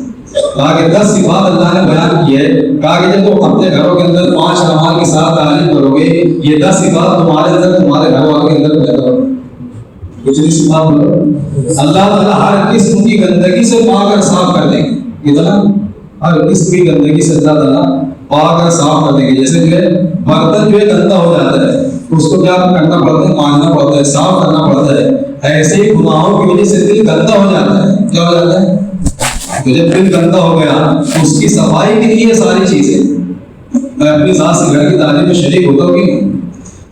कहा कि 10 सिफ़ात अल्लाह ने बयान की है। कहा कि जब तुम अपने घरों के अंदर 5 अमाल के साथ तालीम करोगे, ये 10 सिफ़ात तुम्हारे अंदर, तुम्हारे घर वालों के अंदर पैदा होगी। पिछली सिफ़ात बोलो, अल्लाह ताला हर किस्म की गंदगी से पाक और साफ कर देंगे। कितना? हर किस्म की गंदगी से अल्लाह ताला पाक और साफ कर देंगे। जैसे जो है बर्तन जो है गंदा हो जाता है, उसको क्या करना पड़ता है? मांजना पड़ता है, साफ करना पड़ता है। ऐसे ही गुनाहों की वजह से दिल गंदा हो जाता है। क्या हो जाता है? तो जब दिल गंदा हो गया, उसकी सफाई के लिए सारी चीजें। मैं अपनी जात से घर की तालीम में शरीक होता हूँ कि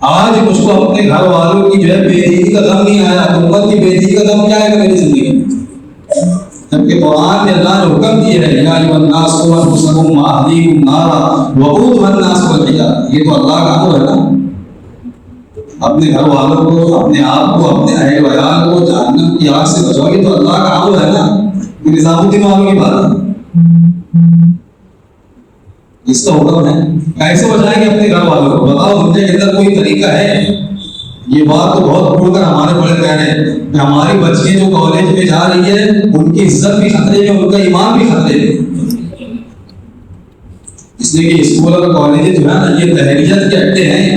आज मुझको अपने घर वालों की जो है बेइज्जती का गम नहीं आया, तो उम्मत की बेइज्जती का गम क्या आएगा मेरी जिंदगी में? जबकि कुरान में अल्लाह ने हुक्म दिया है, या अय्युहन्नास क़ू अनफुसकुम व अहलीकुम नारा वक़ूदुहा अन्नास वल हिजारा। ये तो अल्लाह का अम्र है ना, अपने घर वालों को, अपने आप को, अपने अहल वयाल को जहन्नम की आग से बचाओ। ये तो अल्लाह का अम्र है ना, निज़ामुद्दीन वालों की बात है, इसका हुक्म है। कैसे बचाएंगे अपने घर वालों को? बताओ, उनके अंदर कोई तरीका है? ये बात तो बहुत खुलकर हमारे बड़े कह रहे हैं कि हमारी बच्चियां जो कॉलेज में जा रही है, उनकी इज्जत भी खतरे में, उनका ईमान भी खतरे में। इसलिए कि स्कूल और कॉलेज जो है ना, ये तहरीयत के अड्डे हैं।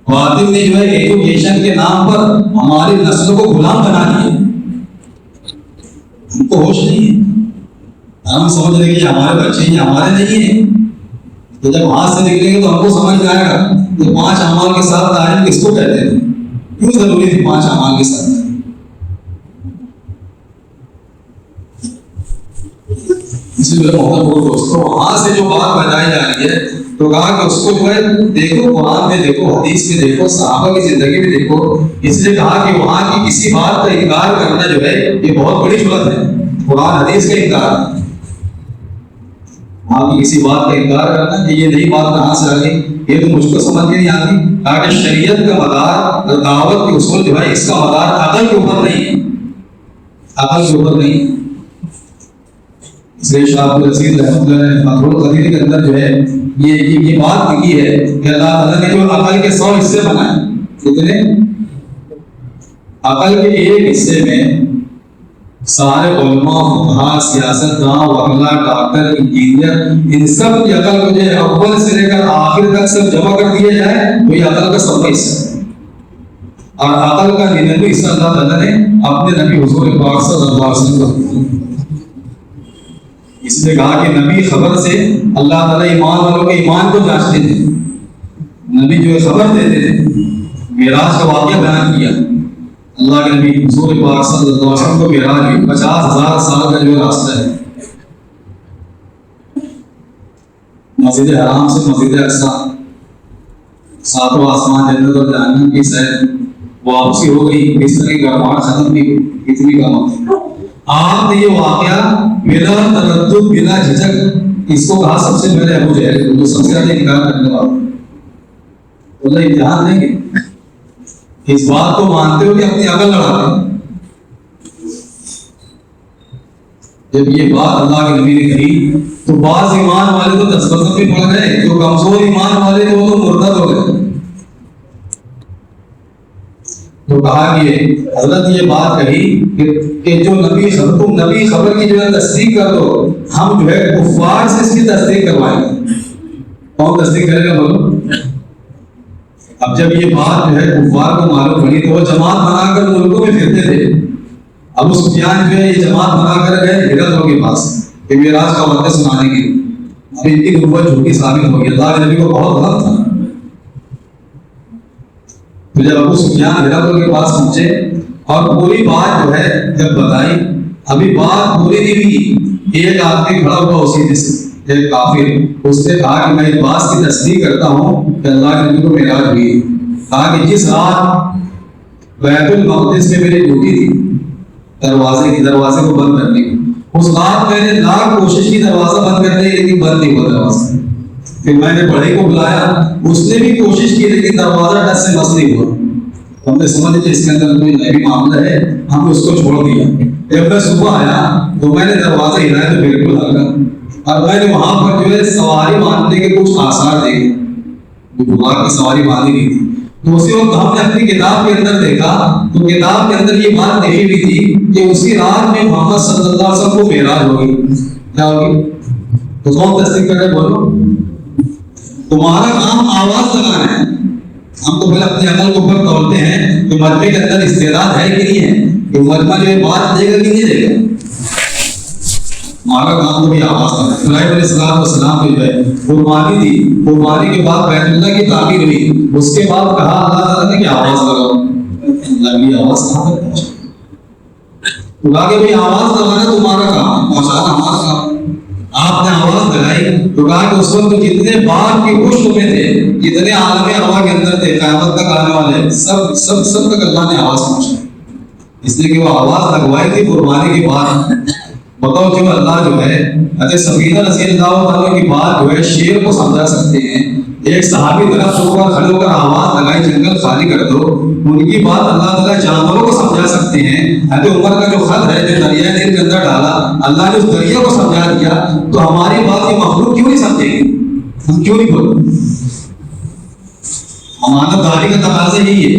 वातिल ने जो है एजुकेशन के नाम पर हमारी नस्ल को गुलाम बना दिया। हमको होश नहीं है, हम समझ रहे कि हमारे बच्चे ही हमारे नहीं है। तो जब हाथ से निकलेंगे तो हमको समझ में आएगा कि 5 अमाल के साथ तारीफ किसको कहते थे, क्यों जरूरी थी 5 अमाल के साथ। इसलिए मोहतरम दोस्तों, वहां से जो बात बताई जा रही है तो कहा कि उसको जो है देखो, कुरान में देखो, हदीस में देखो, सहाबा की जिंदगी में देखो। इसलिए कहा कि वहां की किसी बात का इनकार करना जो है ये बहुत बड़ी जुर्म है। कुरान हदीस का इनकार, वहां की किसी बात का इनकार करना कि ये नई बात कहां से आ गई, ये तो मुझको समझ में नहीं आती। कहा कि शरीयत का मदार और दावत के उसूल जो है इसका मदार अकल के ऊपर नहीं है, अकल के ऊपर नहीं। शाह अब्दुल रसीद रहमतुल्लाह ने फातहुल कदीर के अंदर जो है ये बात लिखी है कि अल्लाह ताला ने जो अकल के 100 हिस्से बनाए, कितने? अकल के एक हिस्से में सारे उलमा, फुक़हा, सियासतदान, वकील, डॉक्टर, इंजीनियर, इन सब की अकल को जो है अव्वल से लेकर आखिर तक सब जमा कर दिया जाए तो ये अकल का 100 हिस्सा है। और अकल का 99 हिस्सा अल्लाह ताला ने अपने नबी हुजूर पाक सल्लल्लाहु अलैहि वसल्लम को। इसलिए कहा कि नबी खबर से अल्लाह ताला ईमान वालों के ईमान को जांचते थे। नबी जो खबर देते थे, मेराज का वाक़या बयान किया। अल्लाह के नबी हुजूर पाक सल्लल्लाहु अलैहि वसल्लम को मेराज में 50,000 साल का जो रास्ता है, मस्जिद हराम से मस्जिद अक्सा, 7वां आसमान, जन्नत और जहन्नम की सैर, वापसी हो गई, बिस्तर की गरमाहट खत्म की, इतनी कम। आपने ये वाक़या बिला तरद्दुद, बिला झिझक इसको कहा सबसे पहले अबू जहल, जो सबसे ज्यादा इनकार करने वाला। बोला इम्तिहान देंगे, इस बात को मानते हो कि अपनी अकल लड़ाते हैं। जब ये बात अल्लाह के नबी ने कही तो बाज ईमान वाले तो तसव्वुफ में पड़ गए, जो कमजोर ईमान वाले थे वो तो मुर्तद हो गए। तो कहा कि हजरत ये बात कही कि जो नबी तुम नबी खबर की जो है तस्दीक कर दो, हम जो है कुफार से इसकी तस्दीक करवाएंगे। कौन तस्दीक करेगा बोलो? अब जब ये बात जो है कुफार को मालूम पड़ी तो वो जमात बनाकर मुल्कों में फिरते थे। अबू सुफियान जो है ये जमात बनाकर गए हिरकल के पास कि मेराज का वाक़या सुनाने के लिए। अब इनकी नबूवत झूठी साबित हो गई, अल्लाह के नबी को बहुत गलत था। तो जब अबू सुफियान हिरकल के पास पहुंचे और पूरी बात जो है जब बताई, अभी बात पूरी नहीं हुई, एक आदमी खड़ा हुआ उसी में से, एक काफिर, उसने कहा कि मैं इस बात की तस्दीक करता हूँ कि अल्लाह के नबी को मेराज हुई। कहा कि जिस रात बैतुल मक़दिस में मेरी ड्यूटी थी दरवाजे को बंद करने की, उस रात मैंने लाख कोशिश की दरवाजा बंद करने की, लेकिन बंद नहीं हुआ दरवाजा। फिर मैंने बड़े को बुलाया, उसने भी कोशिश की लेकिन दरवाजा टच से मस नहीं हुआ। हमने समझ लिया इसके अंदर कोई नई मामला है, हमने उसको छोड़ दिया। जब मैं सुबह आया तो मैंने दरवाजा हिलाया तो बिल्कुल हल्का, और मैंने वहां पर जो है सवारी बांधने के कुछ आसार देखे, जो बुखार की सवारी बांधी गई थी। तो उसी वक्त हमने अपनी किताब के अंदर देखा तो किताब के अंदर ये बात लिखी हुई थी कि उसी रात में मोहम्मद सल्लल्लाहु अलैहि वसल्लम को मेराज होगी। क्या होगी? तो कौन तस्दीक करे बोलो? तुम्हारा काम आवाज लगाना है। हम तो पहले अपने अकल को ऊपर तोड़ते हैं कि मजमे के अंदर इस्तेदाद है कि नहीं है, कि मजमा जो है बात देगा कि नहीं देगा। हमारा काम तो भी आवाज करना है। इब्राहीम अलैहिस्सलाम जो है कुर्बानी दी, कुर्बानी के बाद बैतुल्लाह की तामीर हुई, उसके बाद कहा अल्लाह ताला ने कि आवाज लगाओ। लगी आवाज कहां तक पहुंची? तो कहा भाई आवाज लगाना तुम्हारा काम, पहुंचाना हमारा काम। आपने आवाज लगाई तो कहा कि उस वक्त जितने बाप की खुश में थे, जितने आलम हवा के अंदर थे, क़यामत तक आने वाले सब तक अल्लाह ने आवाज पहुंचाई। इसलिए कि वो आवाज लगवाई थी कुर्बानी के बाद। बताओ जो अल्लाह जो है अजय सफीना रज़ियल्लाहु अन्हा की बात जो है शेर को समझा सकते हैं। एक सहाबी तरफ ऊपर खड़े होकर आवाज लगाई जंगल खाली कर दो, उनकी बात अल्लाह ताला जानवरों को समझा सकते हैं। हजरत उमर का जो खत है जो दरिया नील के अंदर डाला, अल्लाह ने उस दरिया को समझा दिया, तो हमारी बात ये मखलूक क्यों नहीं समझेगी? हम क्यों नहीं बोले? अमानतदारी का तकाज़ा यही है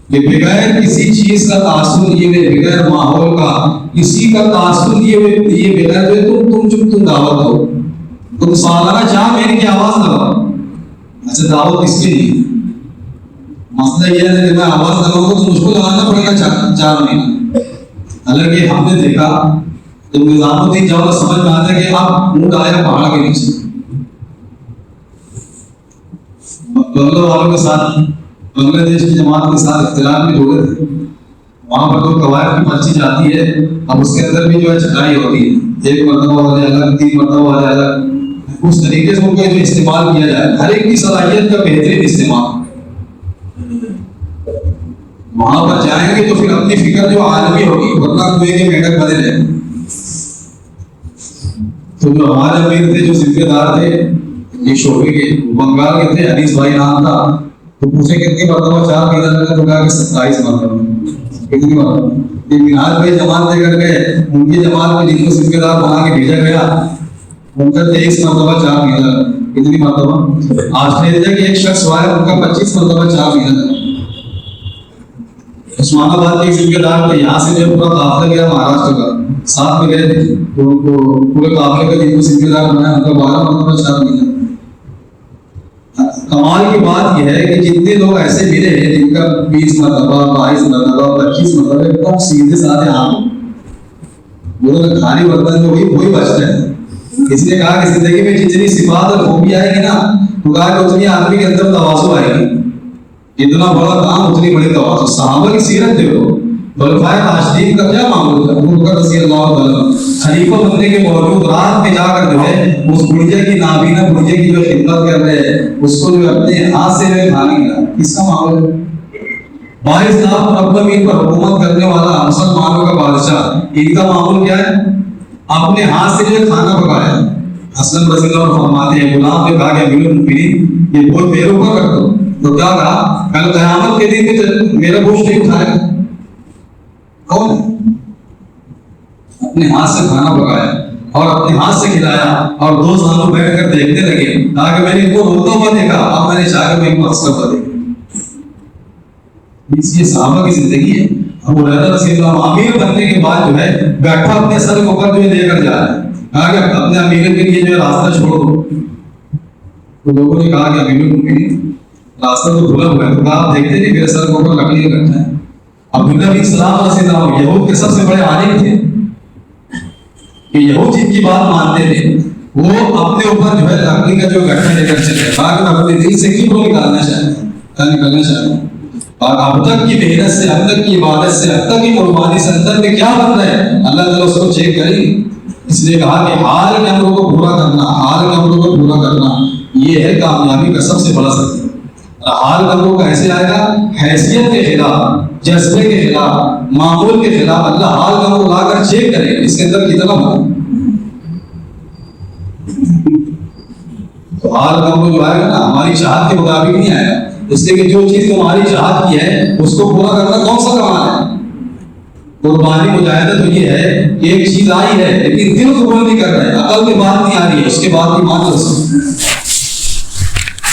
कि बगैर किसी चीज का तासुर लिए हुए, बगैर माहौल का किसी का तासुर लिए हुए, ये बगैर तुम दावत दो, तुम सालाना 4 महीने की आवाज लगाओ। अच्छा दावत किसके लिए? मसला यह है कि मैं आवाज लगाऊंगा तो मुझको लगाना पड़ेगा 4 महीने। हालांकि हमने देखा तो निजामुद्दीन जब समझ में आता है कि अब ऊंट आया पहाड़ के नीचे, बंगलों वालों के साथ, बांग्लादेश की जमात के साथ इख्तिलाफ में जुड़े थे। वहां पर तो कवायद की पर्ची जाती है, अब उसके अंदर भी जो है छटाई होती है, 1 मरतबा वाले अलग, 3 मरतबा वाले अलग, उस तरीके से उनको जो इस्तेमाल किया जाए, हर एक की सलाहियत का बेहतरीन इस्तेमाल। वहां पर जाएंगे तो फिर अपनी फिक्र जो आलमी होगी, वरना कुएं के मेंढक बने रहे। तो जो हमारे अमीर थे, जो जिम्मेदार थे ये शोबे के, बंगाल के थे, अनीस भाई नाम था, तो पूछे कितनी मरतबा 4 महीने में, तो कहा कि 27 मरतबा। कितनी मरतबा? ये मिनाज भाई जमात लेकर गए, उनकी जमात में जिनको जिम्मेदार बना के भेजा गया, उनका 23 मरतबा 4 महीने। कितनी मरतबा? ऑस्ट्रेलिया के एक शख्स आया, उनका 25 मरतबा 4 महीने। उस्मानाबाद के जिम्मेदार थे, यहाँ से जब पूरा काफिला गया महाराष्ट्र का, साथ में गए थे, तो उनको पूरे काफिले का जिनको जिम्मेदार बनाया, उनका 12 मरतबा 4 महीने। कमाल की बात यह है कि जितने लोग ऐसे मिले हैं जिनका 20 मरतबा, 22 मरतबा, 25 मरतबा, एकदम सीधे साधे आम, वो तो खाली बर्तन जो वही बचता है। इसने कहा कि जिंदगी में जितनी सिफात और खूबी आएगी ना, तो कहा कि उतनी आदमी के अंदर तवाज़ु आएगी। इतना बड़ा काम, उतनी बड़ी तवाज़ु। सहाबा की सीरत देखो, खुलफाए राशिदीन का क्या मामला था? अबू बकर रज़ियल्लाहु अन्हु खलीफा बनने के बावजूद रात में जाकर जो है उस बुढ़िया की नाबीना बुढ़िया की जो खिदमत कर रहे हैं, उसको जो अपने हाथ से जो खाने का, किसका मामला है? 22 लाख मुकम्मल पर हुकूमत करने वाला मुसलमानों का बादशाह, इनका मामूल क्या है? अपने हाथ से जो खाना पकाया। हसन रज़ियल्लाहु अन्हु फरमाते हैं, गुलाम ने कहा कि अमीरुल मोमिनीन ये बोझ मेरे ऊपर रख दो, तो क्या कहा? कल क़यामत के दिन में मेरा बोझ नहीं उठाएगा। कौन? अपने हाथ से खाना पकाया और अपने हाथ से खिलाया, और 2 सालों बैठकर देखने लगे। कहा कि मैंने इनको रोता हुआ देखा, अब मैंने चाहा कि इनको हंसता हुआ देखा। ये सहाबा की जिंदगी है। अबू हुरैरा रज़ियल्लाहु अन्हु अमीर बनने के बाद जो है गट्ठा अपने सर के ऊपर जो है लेकर जा रहे हैं। कहा कि अपने अमीर के लिए जो है रास्ता छोड़ दो। तो लोगों ने कहा कि अमीरुल मोमिनीन रास्ता तो खुला हुआ है, तो आप देखते नहीं मेरे सर के ऊपर लकड़ी रखा है। अब्दुल्लाह बिन सलाम रज़ियल्लाहु अन्हु यहूद के सबसे बड़े आलिम थे, कि यहूद जिनकी बात मानते थे, वो अपने ऊपर जो है लकड़ी का जो गट्ठा लेकर चले। कहा कि अपने दिल से क्यों निकालना चाहते हैं, क्या निकालना चाहते हैं? और अब तक की मेहनत से, अब तक की इबादत से, अब तक की कुर्बानी से अंदर में क्या बन रहा है, अल्लाह ताला उसको चेक करेगी। इसलिए कहा कि हाल के अमरों को पूरा करना, हाल के अमरों को पूरा करना, ये है कामयाबी का सबसे बड़ा सत्य। हाल कमरों का ऐसे आएगा, हैसियत के खिलाफ, जज्बे के खिलाफ, मामूल के खिलाफ अल्लाह हाल कमरों लाकर चेक करे इसके अंदर कितना हो। तो हाल कमरों जो आएगा ना, हमारी चाहत के मुताबिक नहीं आएगा। इसलिए कि जो चीज तुम्हारी चाहत की है उसको पूरा करना कौन सा कमाल है? कुर्बानी मुजाहिदा तो ये है कि एक चीज आई है लेकिन दिल कबूल नहीं कर रहा है, अकल में बात नहीं आ रही है, उसके बाद भी मान लो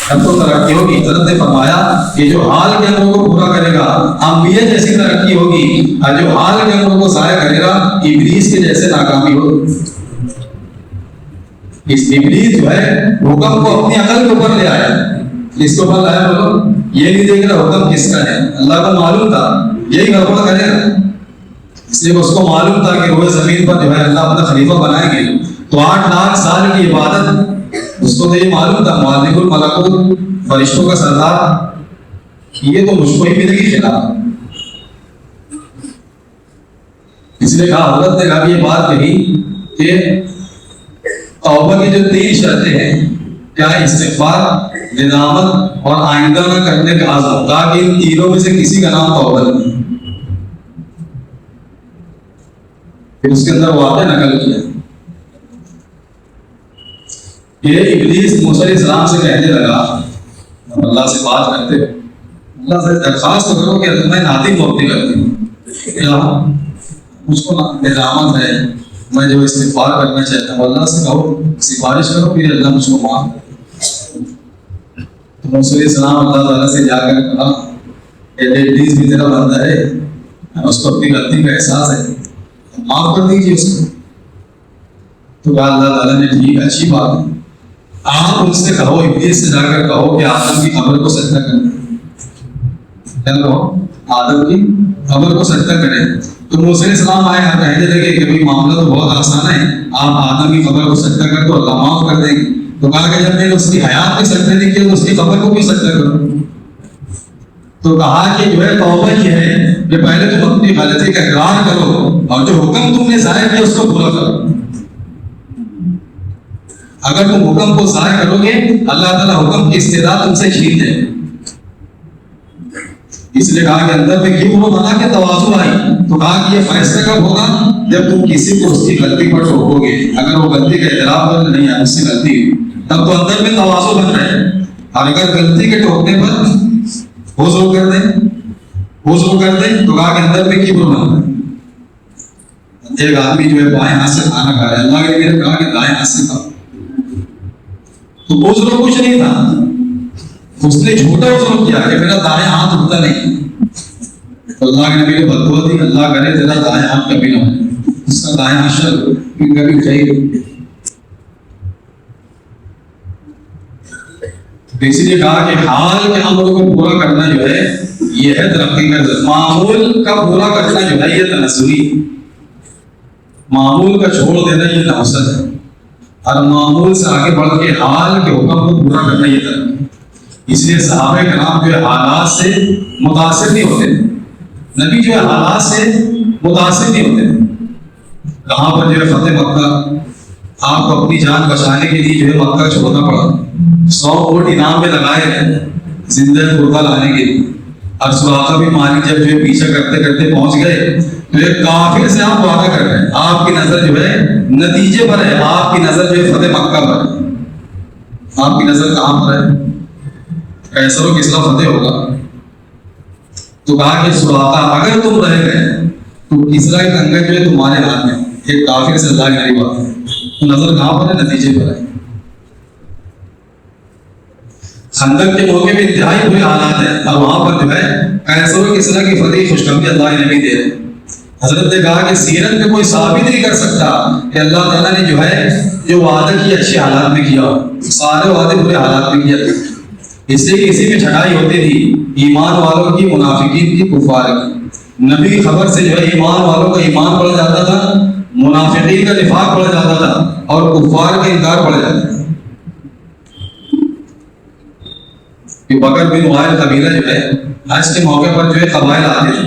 अब तो तरक्की होगी। हज़रत ने फरमाया कि जो हाल के अमरों को पूरा करेगा अंबिया जैसी तरक्की होगी, और जो हाल के अमरों को ज़ाया करेगा इब्लीस के जैसे नाकामी होगी। इस इब्लीस जो है हुक्म को अपनी अकल के ऊपर ले आया। किसके ऊपर लाया बोलो? ये नहीं देख रहा हुक्म किसका है, अल्लाह को मालूम था यही गड़बड़ करेगा। इसलिए उसको मालूम था कि रोए जमीन पर जो है अल्लाह अपना खलीफा बनाएंगे, तो 8 लाख साल की इबादत उसको तो ये मालूम था, मालिकुल मलकुत, फरिश्तों का सरदार, ये तो मुझको ही मिलेगी खिलाफ। इसलिए कहा, हज़रत ने कहा ये बात कही कि तौबा की जो 3 शर्तें हैं, क्या इस्तिग़फ़ार, निदामत और आइंदा न करने का आज़म, ताकि इन तीनों में से किसी का नाम तौबा नहीं। फिर उसके अंदर वाक़या नकल किया। ये इब्लीस मूसा अलैहिस्सलाम से कहने लगा, अल्लाह से बात करते हो, अल्लाह से दरख्वास्त तो करो कि मैं नादिम मोती करती हूँ, मुझको निजामत है, मैं जो इस्तिग़फ़ार करना चाहता हूँ, अल्लाह से कहो, सिफारिश करो, फिर अल्लाह मुझको माफ़ करे। तो मूसा अलैहिस्सलाम अल्लाह ताला से जाकर कहा, इब्लीस भी तेरा बंदा है, उसको अपनी गलती का एहसास है, माफ़ कर दीजिए उसको। तो अल्लाह ताला ने ठीक, अच्छी बात है, आप उनसे कहो, इब्लीस से जाकर कहो कि आदम की कब्र को सजदा करें। क्या कहो? आदम की कब्र को सजदा करें। तो मूसा अलैहिस्सलाम आए, आप कहने लगे कि भाई मामला तो बहुत आसान है, आप आदम की कब्र को सजदा कर दो, अल्लाह माफ कर देंगे। तो कहा कि जब मैंने उसकी हयात में सजदा नहीं किया तो उसकी कब्र को भी सजदा करो। तो कहा कि जो है तौबा ये है कि पहले तुम अपनी गलती का इकरार करो और जो हुक्म तुमने जाहिर किया उसको पूरा करो। अगर तुम हुक्म को जाहिर करोगे, अल्लाह ताला हुक्म की इस्तिदा तुमसे छीन ले। इसलिए कहा कि अंदर में क्यों बना के तवाज़ु आई। तो कहा कि ये फैसला कब होगा? जब तुम किसी को उसकी गलती पर टोकोगे। अगर वो गलती का इतराफ कर नहीं है मुझसे गलती, तब तो अंदर में तवाज़ु बन रहा है। और अगर गलती के टोकने पर हुज़्र कर दे तो कहा कि अंदर में क्यों बना है। एक आदमी जो है बाएं हाथ से खाना खा रहा है, अल्लाह के नबी ने कहा कि दाएं हाथ से खाओ। तो उज़्र कुछ नहीं था, उसने झूठा उज़्र किया कि मेरा दाएं हाथ उठता नहीं। तो अल्लाह के नबी ने बददुआ दी, अल्लाह करे तेरा दाएं हाथ कभी ना हो, उसका दाएं हाथ शल कभी चाहिए। तो इसीलिए कहा कि हाल के अमल को पूरा करना जो है ये है तरक्की का जरिया। मामूल का पूरा करना जो है ये तनज़्ज़ुली, मामूल का छोड़ देना ये नौसत है, और मामूल से आगे बढ़ के हाल के हुक्म को पूरा करना ये तरक्की। इसलिए सहाबा कराम जो है हालात से मुतासिर नहीं होते, नबी जो है हालात से मुतासिर नहीं होते। कहाँ पर जो है फतेह मक्का, आपको अपनी जान बचाने के लिए जो है मक्का छोड़ना पड़ा, 100 वोट इनाम में लगाए जिंदा मुर्दा लाने के लिए। और सुराका भी मालिक जब जो है पीछा करते करते पहुंच गए तो एक काफिर से आप वादा कर रहे हैं, आपकी नजर जो है नतीजे पर है, आपकी नजर जो है फतेह मक्का पर है। आपकी नजर कहां पर है? कैसरों किसरा फतेह होगा। तो कहा कि सुराका अगर तुम रह गए तो किसरा की कंगन जो है तुम्हारे हाथ में, एक काफिर से अल्लाह की बात है। तो नजर कहां पर है? नतीजे पर है। खंदक के मौके पे इंतहाई बुरे हालात है, और वहां पर जो है कैसरों किसरा की फतेह खुशखबरी अल्लाह ने नहीं दे रहे। हजरत ने कहा कि सीरत में कोई साबित नहीं कर सकता कि अल्लाह ताला ने जो है जो वादा की अच्छे हालात में किया, सारे वादे बुरे हालात में किया। इसलिए किसी में छटाई होती थी ईमान वालों की, मुनाफिकीन की, कुफार की। नबी की खबर से जो है ईमान वालों का ईमान बढ़ जाता था, मुनाफिकीन का निफाक बढ़ जाता था, और कुफार का इनकार बढ़ जाता था। बकर बिन वाइल कबीला जो है हज के मौके पर जो है कबाइल आते थे,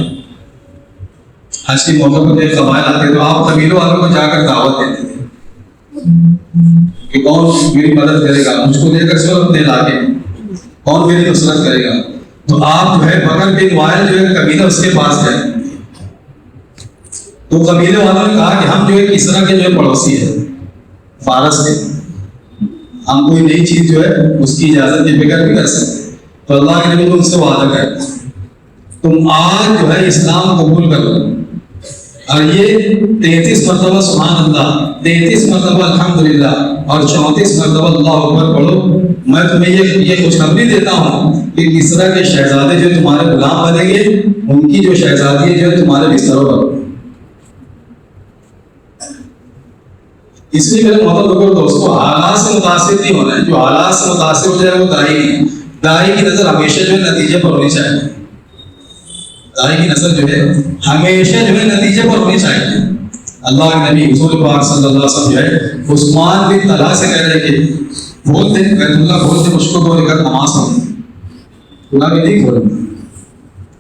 हज के मौके पर जो कबाइल आते तो आप कबीलों वालों को जाकर दावत देते थे कि कौन मेरी मदद करेगा, मुझको लेकर चलो अपने इलाके, कौन मेरी नुसरत करेगा। तो आप जो है बकर बिन वाइल जो है कबीला उसके पास गए, तो कबीले वालों ने कहा कि हम जो है किसरा के जो है पड़ोसी है, फारस के, हम कोई नई चीज जो है उसकी इजाजत के बगैर भी कर सकते। तो अल्लाह के नबी तो उनसे वादा कर, तुम आज जो है इस्लाम कबूल करो, और ये 33 मरतबा सुभान अल्लाह, 33 मरतबा अल्हम्दुलिल्लाह और 34 मरतबा अल्लाह अकबर पढ़ो। मैं तुम्हें ये खुशखबरी देता हूँ कि किसरा के शहजादे जो तुम्हारे गुलाम बनेंगे, उनकी जो शहजादी है जो है तुम्हारे बिस्तरों पर। इसलिए मेरे मोहतरम दोस्तों, हालात से मुतासिर नहीं होना है। जो हालात से मुतासिर हो जाए वो दाई नहीं। दाई की नजर हमेशा जो है नतीजे पर होनी चाहिए, दाई की नजर जो है हमेशा जो है नतीजे पर होनी चाहिए। अल्लाह के नबी हुजूर पाक सल्लल्लाहु अलैहि वसल्लम जो है उस्मान बिन तलहा से कह रहे कि बोलते बैतुल्लाह बोलते मुझको बोल कर नमाज पढ़ो, पूरा भी नहीं बोल।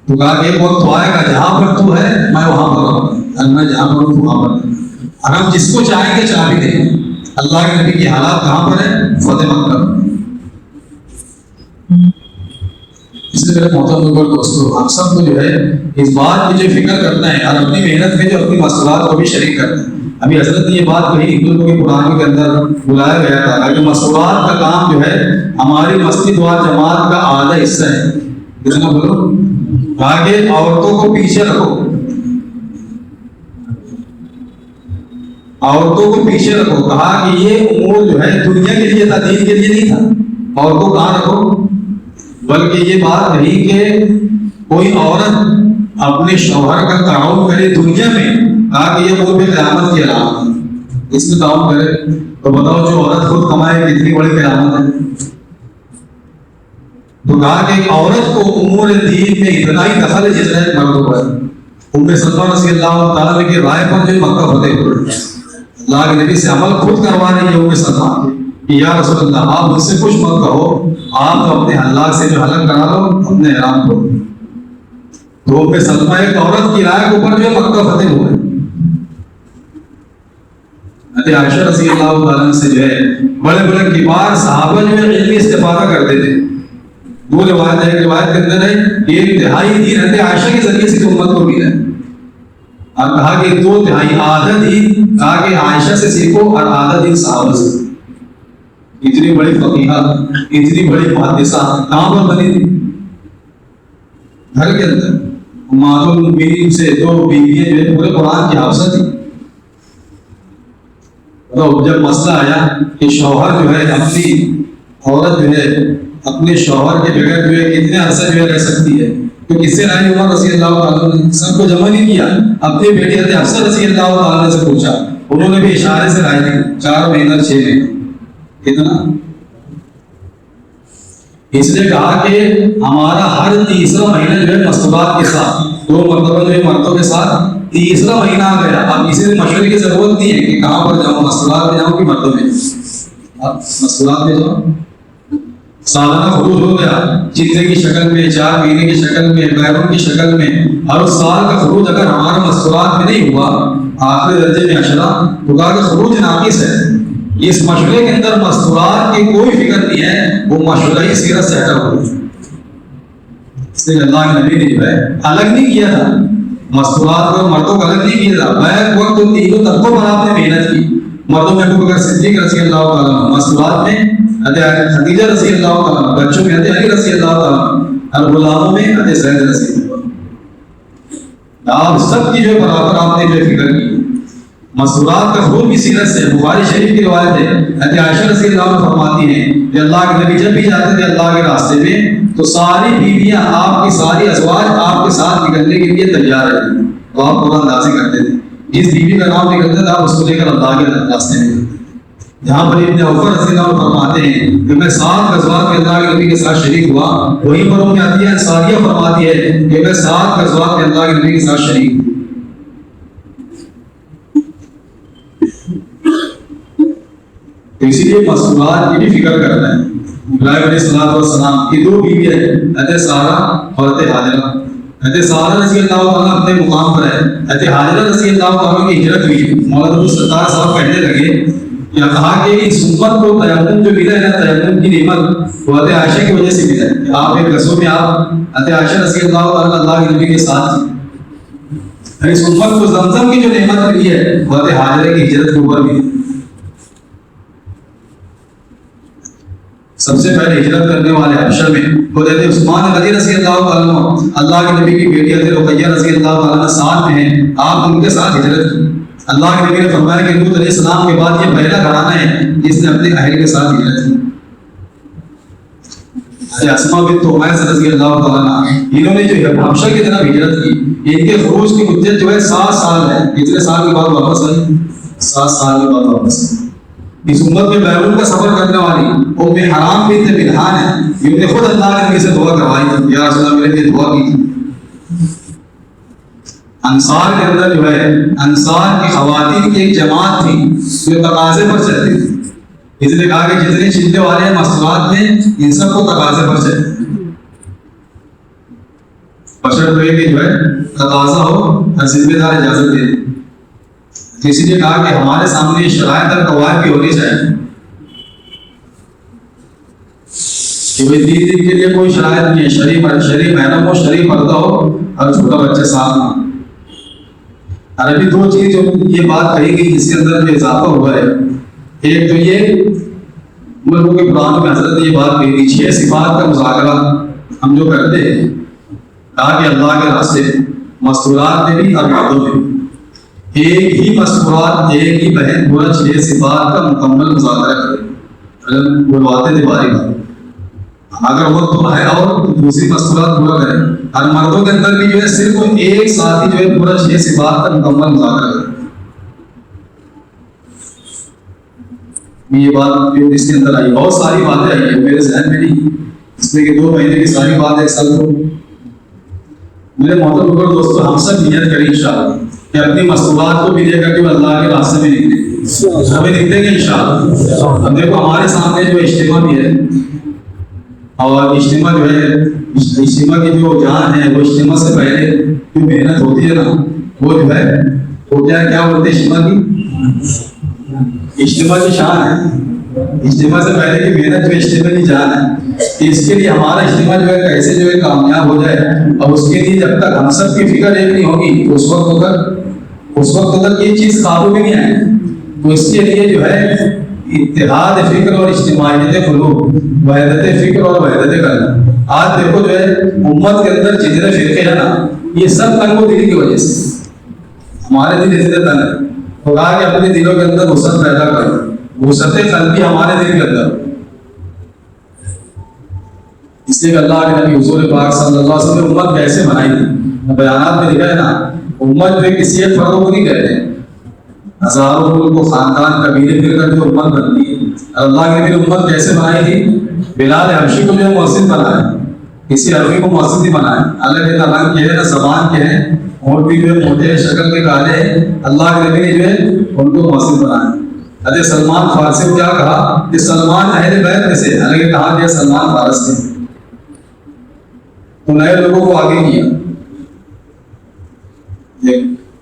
तो कहा कि वो तो आएगा जहां पर तू है मैं वहां पर रहूंगा, और मैं जहां पर हूं तू वहां पर। और हम जिसको चाहेंगे चाबी देंगे। अल्लाह के नबी की हालात कहां पर है? फतेह मक्का। इसलिए मेरे मोहतरम दोस्तों, हम सब को जो है इस बात की जो फिक्र करना है और अपनी मेहनत में जो अपनी मसलात को भी शरीक करना है। अभी हजरत ने ये बात कही, हिंदुओं के पुराणों के अंदर बुलाया गया था कि मसलात का काम जो है हमारी मस्जिद व जमात का आधा हिस्सा है। कितना बोलो? आगे औरतों को पीछे रखो, औरतों को पीछे रखो। कहा कि ये उमूर जो है दुनिया के लिए था, दीन के लिए नहीं था। औरतों कहाँ रखो? बल्कि ये बात नहीं कि कोई औरत अपने शौहर का ताउन करे दुनिया में, कहा कि ये वो भी क़यामत की अलामत। इसमें ताउन करे, तो बताओ जो औरत खुद कमाए कितनी बड़ी क़यामत है। तो कहा कि औरत को उमूर दीन में इतना ही दखल है जितना एक मर्द को है। उम्मे सलमा रज़ी अल्लाह तआला अन्हा की राय पर जो मक्का फतेह हुआ, अल्लाह के नबी से अमल खुद करवा रही है उम्मे सलमा कि या रसूल अल्लाह आप मुझसे कुछ मत कहो, आप तो अपने अल्लाह से जो हलक करा लो अपने हराम को। तो उम्मे सलमा एक औरत की राय के ऊपर जो मक्का फतेह हुआ। आयशा रज़ी अल्लाह तआला अन्हा से जो है बड़े बड़े किबार सहाबा जो है इल्मी इस्तिफादा करते थे। दो रिवायत है, एक रिवायत के अंदर है एक तिहाई दीन हज़रत आयशा के जरिए से उम्मत को मिला है, और कहा कि दो तिहाई आधा दीन कहा कि आयशा से सीखो और आधा दीन सहाबा से। इतनी बड़ी फकीहा, इतनी बड़ी मुहद्दिसा कहां पर बनी थी? घर के अंदर। उम्महातुल मुमिनीन से दो बीवियां जो है पूरे कुरान की हाफिज़ा थी। तो जब मसला आया कि शौहर जो है अपनी औरत जो है अपने शौहर के बगैर जो है कितने अरसा जो है रह सकती है, तो किससे राय उमर रज़ी अल्लाह तआला ने सबको जमा नहीं किया, अपनी बेटी हज़रत हफ्सा रज़ी अल्लाह तआला से पूछा, उन्होंने भी इशारे से राय दी 4 महीना 6 महीना कितना। इसलिए कहा कि हमारा हर तीसरा महीना जो है मस्तूरात के साथ, 2 मरतबा जो है मर्दों के साथ, तीसरा महीना आ गया। अब किसी से मशवरे की जरूरत नहीं है कि कहां पर जाऊं, मस्तूरात में जाऊं कि मर्दों में। अब मस्तूरात में जाओ, सालाना खरूज हो गया, चित्रे की शक्ल में, 4 महीने की शक्ल में, बैरून की शक्ल में, और उस साल का खरूज अगर हमारे मस्तूरात में नहीं हुआ आखिरी दर्जे में अशरा, तो कहा कि खरूज नाकिस है। इस मशवरे के अंदर मस्तूरात की कोई फिक्र नहीं है, वो मशवरा ही सीरत से हटा हुआ। इसलिए अल्लाह के नबी ने जो है अलग नहीं किया था मस्तूरात को, मर्दों को अलग नहीं किया था। बैक वक्त तो तीनों तबकों पर आपने मेहनत की। मर्दों में अबू बकर सिद्दीक रज़ी अल्लाह तआला अन्हु, मस्तूरात में खदीजा रज़ी अल्लाह तआला अन्हा, बच्चों में अली रज़ी अल्लाह तआला अन्हु, और गुलामों में ज़ैद रज़ी अल्लाह तआला। आप सबकी जो बराबर आपने जो फिक्र की। मस्तूरात का खरूज भी सीरत से, बुखारी शरीफ की रिवायत है, आयशा रज़ी अल्लाह अन्हा फरमाती हैं कि अल्लाह के नबी जब भी जाते थे अल्लाह के रास्ते में, तो सारी बीवियां आपकी सारी अज़वाज आपके साथ निकलने के लिए तैयार रहती थी। तो आप कुरान नाज़िल करते थे, जिस बीवी का नाम निकलता था उसको लेकर अल्लाह के रास्ते में। जहाँ पर इब्न औफर रज़ी अल्लाह फरमाते हैं कि मैं 7 गज़वात में अल्लाह के नबी के साथ शरीक हुआ, वहीं पर उम्मे अतिया अंसारिया फरमाती है कि मैं 7 गज़वात में अल्लाह के नबी के साथ शरीक। तो इसीलिए मस्तूरात की भी फिक्र करना है। इब्राहीम अलैहिस्सलाम की 2 बीवी है, हज़रत सारा और हज़रत हाजरा। हज़रत सारा रज़ी अल्लाह तआला अपने मुकाम पर है, हज़रत हाजरा रज़ी अल्लाह तआला की हिजरत हुई। मौलाना सत्तार साहब कहने लगे, या कहा कि इस उम्मत को तयम्मुम जो मिला है ना, तयम्मुम की नेमत वो हज़रत आयशा की वजह से मिला है। आप एक गज़वे में आप हज़रत आयशा रज़ी अल्लाह तआला अल्लाह के नबी के साथ थी। इस उम्मत को ज़मज़म की जो नेमत मिली है वो हज़रत हाजरा की हिजरत के ऊपर मिली। सबसे पहले हिजरत करने वाले हबशा में हज़रत उस्मान गनी रज़ी अल्लाह तआला अन्हु, अल्लाह के नबी की बेटी हज़रत रुक़ैया रज़ी अल्लाह तआला अन्हा साथ में हैं, आप उनके साथ हिजरत की। अल्लाह के नबी ने फरमाया कि लूत अलैहिस्सलाम के बाद ये पहला घराना है जिसने अपने अहल के साथ हिजरत की। अस्मा बिन्त उमैस रज़ी अल्लाह तआला अन्हा, इन्होंने जो हबशा की तरफ हिजरत की, इनके खरूज की मुद्दत जो है 7 साल है। कितने साल के बाद वापस आई? 7 साल के बाद वापस आई। इस उम्मत में बैरून का सफर करने वाली उम्मे हराम बिन्त मिल्हान है, इन्होंने खुद अल्लाह के नबी से दुआ करवाई, या रसूल अल्लाह मेरे लिए दुआ कीजिए। अंसार के अंदर जो है अंसार की खवातीन की एक जमात थी जो तकाज़े पर चलती थी। इसलिए कहा कि जितने चिल्ले वाले हैं मस्तूरात में, इन सबको तकाज़े पर चलते, बशर्त ये कि जो है तकाज़ा हो और जिम्मेदार इजाजत दे। तो इसीलिए कहा कि हमारे सामने शराइत और कवायद भी होनी चाहिए कि भाई 3 दिन के लिए कोई शराइत नहीं है, शरीफ महरम हो, शरीफ पर्दा हो और छोटा बच्चा साथ में। और अभी 2 चीज जो ये बात कही गई जिसके अंदर जो इजाफा हुआ है, एक तो ये मुल्क के कुरान में हज़रत ने ये बात कही थी 6 सिफात का मुज़ाकरा हम जो करते हैं, कहा कि अल्लाह के रास्ते मस्तूरात में भी और मर्दों में भी एक ही मस्तूरात, एक ही बहन पूरा 6 सिफात का मुकम्मल मुज़ाकरा करें। बुलवाते थे बारी बारी, अगर वक्त तो है और दूसरी मस्तूरात पूरा करें। और मर्दों के अंदर भी जो है सिर्फ एक साथ ही जो है पूरा 6 सिफात का मुकम्मल मुज़ाकरा करें। ये बात जो इसके अंदर आई, बहुत सारी बातें आई है मेरे जहन में नहीं, इसलिए कि 2 महीने की सारी बात एक साल को। मेरे मोहतरम दोस्तों, हम सब नियत करें इंशाअल्लाह कि अपनी मसरूबात को भी लेकर के अल्लाह के रास्ते में निकले, हमें निकलेंगे इंशाअल्लाह। अब देखो हमारे सामने जो इज्तिमा भी है, और इज्तिमा जो है, इज्तिमा की जो जान है, वो इज्तिमा से पहले जो मेहनत होती है ना, वो जो है वो क्या बोलते हैं इज्तिमा की, इज्तिमा की शान है। इज्तिमा से पहले की मेहनत जो इज्तिमा की जान है, इसके लिए हमारा इज्तिमा जो है कैसे जो है कामयाब हो जाए, और उसके लिए जब तक हम सब की फिक्र एक नहीं होगी, उस वक्त तक ये चीज काबू में नहीं आएगी। तो इसके लिए जो है इत्तेहाद फिक्र और इज्तिमाइयत क़ुलूब, वहदत फिक्र और वहदत क़ल्ब। आज देखो जो है उम्मत के अंदर जितने फिरके हैं ना, ये सब तंग दिल की वजह से, हमारे दिल इतने तंग है। खुदा के अपने दिलों के अंदर वसत पैदा करो, वसत क़ल्बी हमारे दिल के अंदर। इसलिए अल्लाह के नबी हुजूर पाक सल्लल्लाहु अलैहि वसल्लम उम्मत कैसे बनाई थी, बयानात में लिखा है ना, उम्मत जो किसी एक फर्द को नहीं कहते, हजारों मुल्क को खानदान कबीले मिलकर जो उम्मत बनती है। अल्लाह के नबी उम्मत कैसे बनाई थी, बिलाल हबशी को जो मौसिद बनाया, किसी अरबी को मौसिद नहीं बनाया। अलग अलग के है ना, ज़बान के हैं, होंठ भी जो है मोटे, शक्ल के काले हैं, अल्लाह के नबी ने जो है उनको मौसिद बनाया। अरे सलमान फारसी को क्या कहा कि सलमान अहले बैत में से, अलग कहा गया सलमान फारस ने, तो नए लोगों को आगे किया।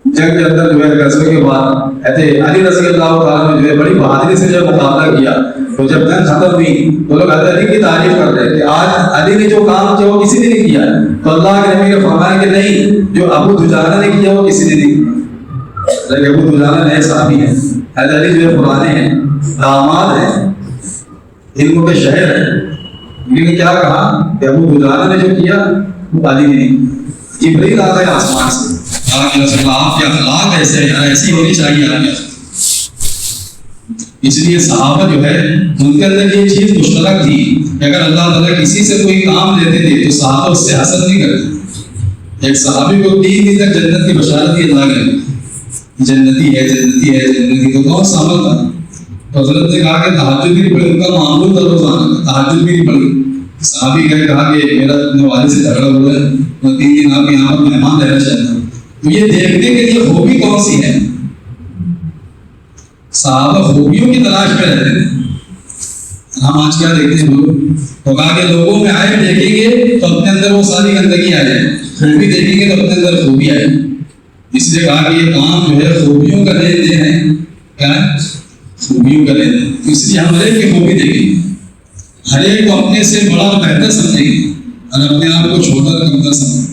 जंग के अंदर जो है गज़वे के बाद अली रज़ी अल्लाह तआला ने जो है बड़ी बहादुरी से जब मुकाबला किया, तो जब जंग खत्म हुई तो लोग अली की तारीफ कर रहे कि आज अली ने जो काम किया वो किसी ने नहीं किया। तो अल्लाह के नबी ने फरमाया कि नहीं, जो अबू दुजाना ने किया वो किसी ने नहीं किया। अबू दुजाना नए साहबी हैं, अली जो है पुराने हैं, दामाद हैं, इल्म के शहर है, लेकिन क्या कहा कि अबू दुजाना ने जो किया वो अली ने नहीं। जिब्रील आ गए आसमान से, आपके अखलाक ऐसे हैं, ऐसी होनी चाहिए आपके। इसलिए सहाबा जो है उनके अंदर ये चीज मुश्तरक थी कि अगर अल्लाह ताला किसी से कोई काम लेते थे तो सहाबा उससे हसद नहीं करते। एक सहाबी को 3 दिन तक जन्नत की बशारत दी अल्लाह ने, जन्नती है जन्नती है जन्नती, तो कौन सा अमल था? तो हज़रत ने कहा कि तहज्जुद भी पढ़ी, उनका मामूल था रोजाना तहज्जुद भी नहीं पढ़ी। सहाबी ने कहा कि मेरा अपने वालिद से झगड़ा हुआ है, मैं 3 दिन आपके यहाँ पर मेहमान रहना चाहता हूँ। तो ये देखने के लिए खूबी कौन सी है, सहाबा खूबियों की तलाश में रहते हैं। हम आज क्या देखते हैं लोग, तो कहा कि लोगों में आए देखेंगे तो अपने अंदर वो सारी गंदगी आ जाए, खूबी देखेंगे तो अपने अंदर खूबी आए। इसलिए कहा कि ये काम जो है खूबियों का लेन देन है, क्या है खूबियों का लेन देन। इसलिए हम हर एक की खूबी देखेंगे, हर एक को अपने से बड़ा और बेहतर समझेंगे और अपने आप को छोटा और कमतर समझेंगे।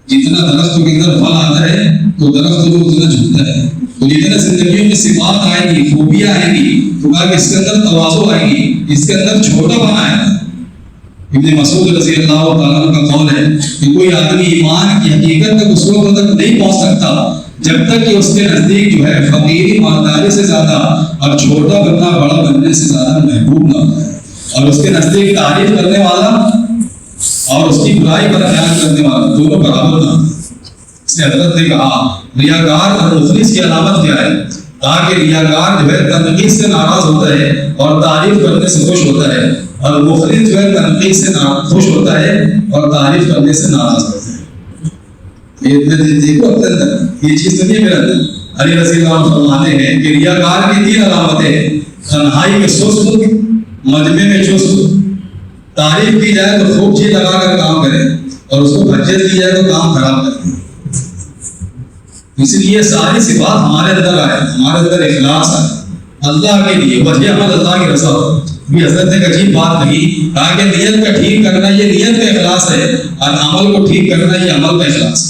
जितना दरख्त के अंदर फल आता है तो दरख्त जो उतना झुकता है, तो जितना जिंदगियों में सिफात आएगी, खूबियां आएंगी, तो कहा कि इसके अंदर तवाज़ु आएगी, इसके अंदर छोटा बना आएगा। इब्न मसूद रज़ी अल्लाह तआला का कौल है कि कोई आदमी ईमान की हकीकत तक उस वक्त तक नहीं पहुंच सकता जब तक कि उसके नजदीक जो है फकीरी मालदारी से ज्यादा और छोटा बनना बड़ा बनने से ज्यादा महबूब ना हो, और उसके नजदीक तारीफ करने वाला और उसकी बुराई पर ख्याल करने वाला दोनों बराबर ना। इसलिए हज़रत ने कहा रियाकार और मुखलिस की अलामत क्या है? कहा कि रियाकार जो है तनकीद से नाराज होता है और तारीफ करने से खुश होता है, और मुखलिस जो है तनकीद से खुश होता है और तारीफ करने से नाराज होता है। ये देखो अपने अंदर ये चीज नहीं है मेरे अंदर। अली रज़ी अल्लाह अन्हु फरमाते हैं कि रियाकार की 3 अलामतें, तन्हाई में सुस्त, मजमे में चुस्त, तारीफ की जाए तो खूब जी लगा कर काम करे और उसको भज्जत की जाए तो काम खराब करे। इसलिए सारी सिफात हमारे अंदर आए, हमारे अंदर इखलास आए अल्लाह के लिए, वजह अमल अल्लाह की रज़ा हो। भी हज़रत ने एक अजीब बात कही, कहा कि नियत का ठीक करना ये नियत का इखलास है और अमल को ठीक करना ये अमल का इखलास है।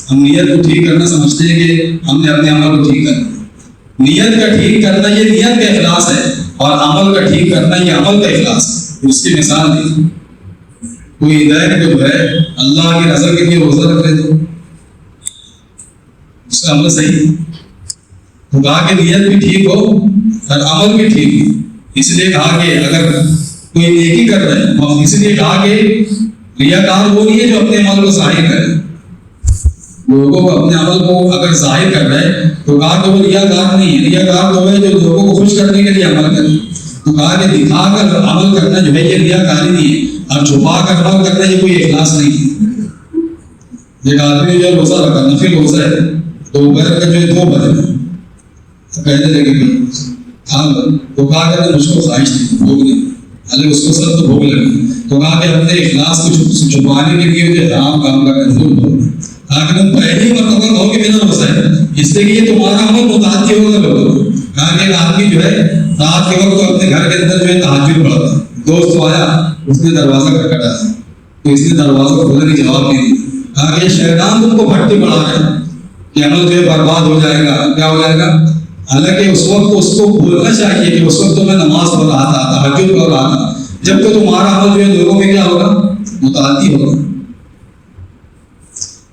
हम नियत को ठीक करना समझते हैं कि हमने अपने अमल को ठीक करना, नियत का ठीक करना ये नियत का इखलास है और अमल का ठीक करना ये अमल का इखलास है। उसकी मिसाल दी, कोई हिदायत को जो है अल्लाह की रज़ा के लिए रोजा रख ले तो उसका अमल सही, तो कहा कि नियत भी ठीक हो और अमल भी ठीक हो। इसलिए कहा कि अगर कोई नेकी कर रहा है, इसलिए कहा कि रियाकार वो नहीं है जो अपने अमल को जाहिर करे, लोगों को अपने अमल को अगर जाहिर कर रहे हैं तो कहा कि वो रियाकार नहीं है। रियाकार तो है जो लोगों को खुश करने के लिए अमल करे। तो कहा कि दिखाकर अमल करना जो है ये रियाकारी नहीं है। अब छुपा कर अमल करना ये कोई इखलास नहीं है। एक आदमी जो रोजा रखा, नफिल रोजा है, दोपहर का जो है 2 बजे कहने लगे खा लो, तो कहा कि मुझको ख्वाहिश थी भूख नहीं, हालांकि उसको सब तो भूख लगी। तो कहा कि अपने इखलास को छुपाने के लिए जो हराम काम का कंट्रोल करो। कहा कि तुम पहली मरतबा कहोगे मेरा रोजा है, इसलिए कि ये तुम्हारा अमल मुतादी होगा लोगों। कहा कि एक आदमी जो है रात के वक्त तो अपने घर के अंदर जो है तहज्जुद पढ़ता, दोस्त तो आया, उसने दरवाजा खटखटाया, तो इसने दरवाजा खोलने की जवाब नहीं दी। कहा कि शैतान तुमको भट्टी पढ़ा रहा है कि अमल जो है बर्बाद हो जाएगा, क्या हो जाएगा। हालांकि उस वक्त उसको बोलना चाहिए कि उस वक्त तो मैं नमाज पढ़ रहा था, तहज्जुद पढ़ रहा था, जब तो तुम्हारा अमल जो है लोगों में क्या होगा, मुतादी होगा।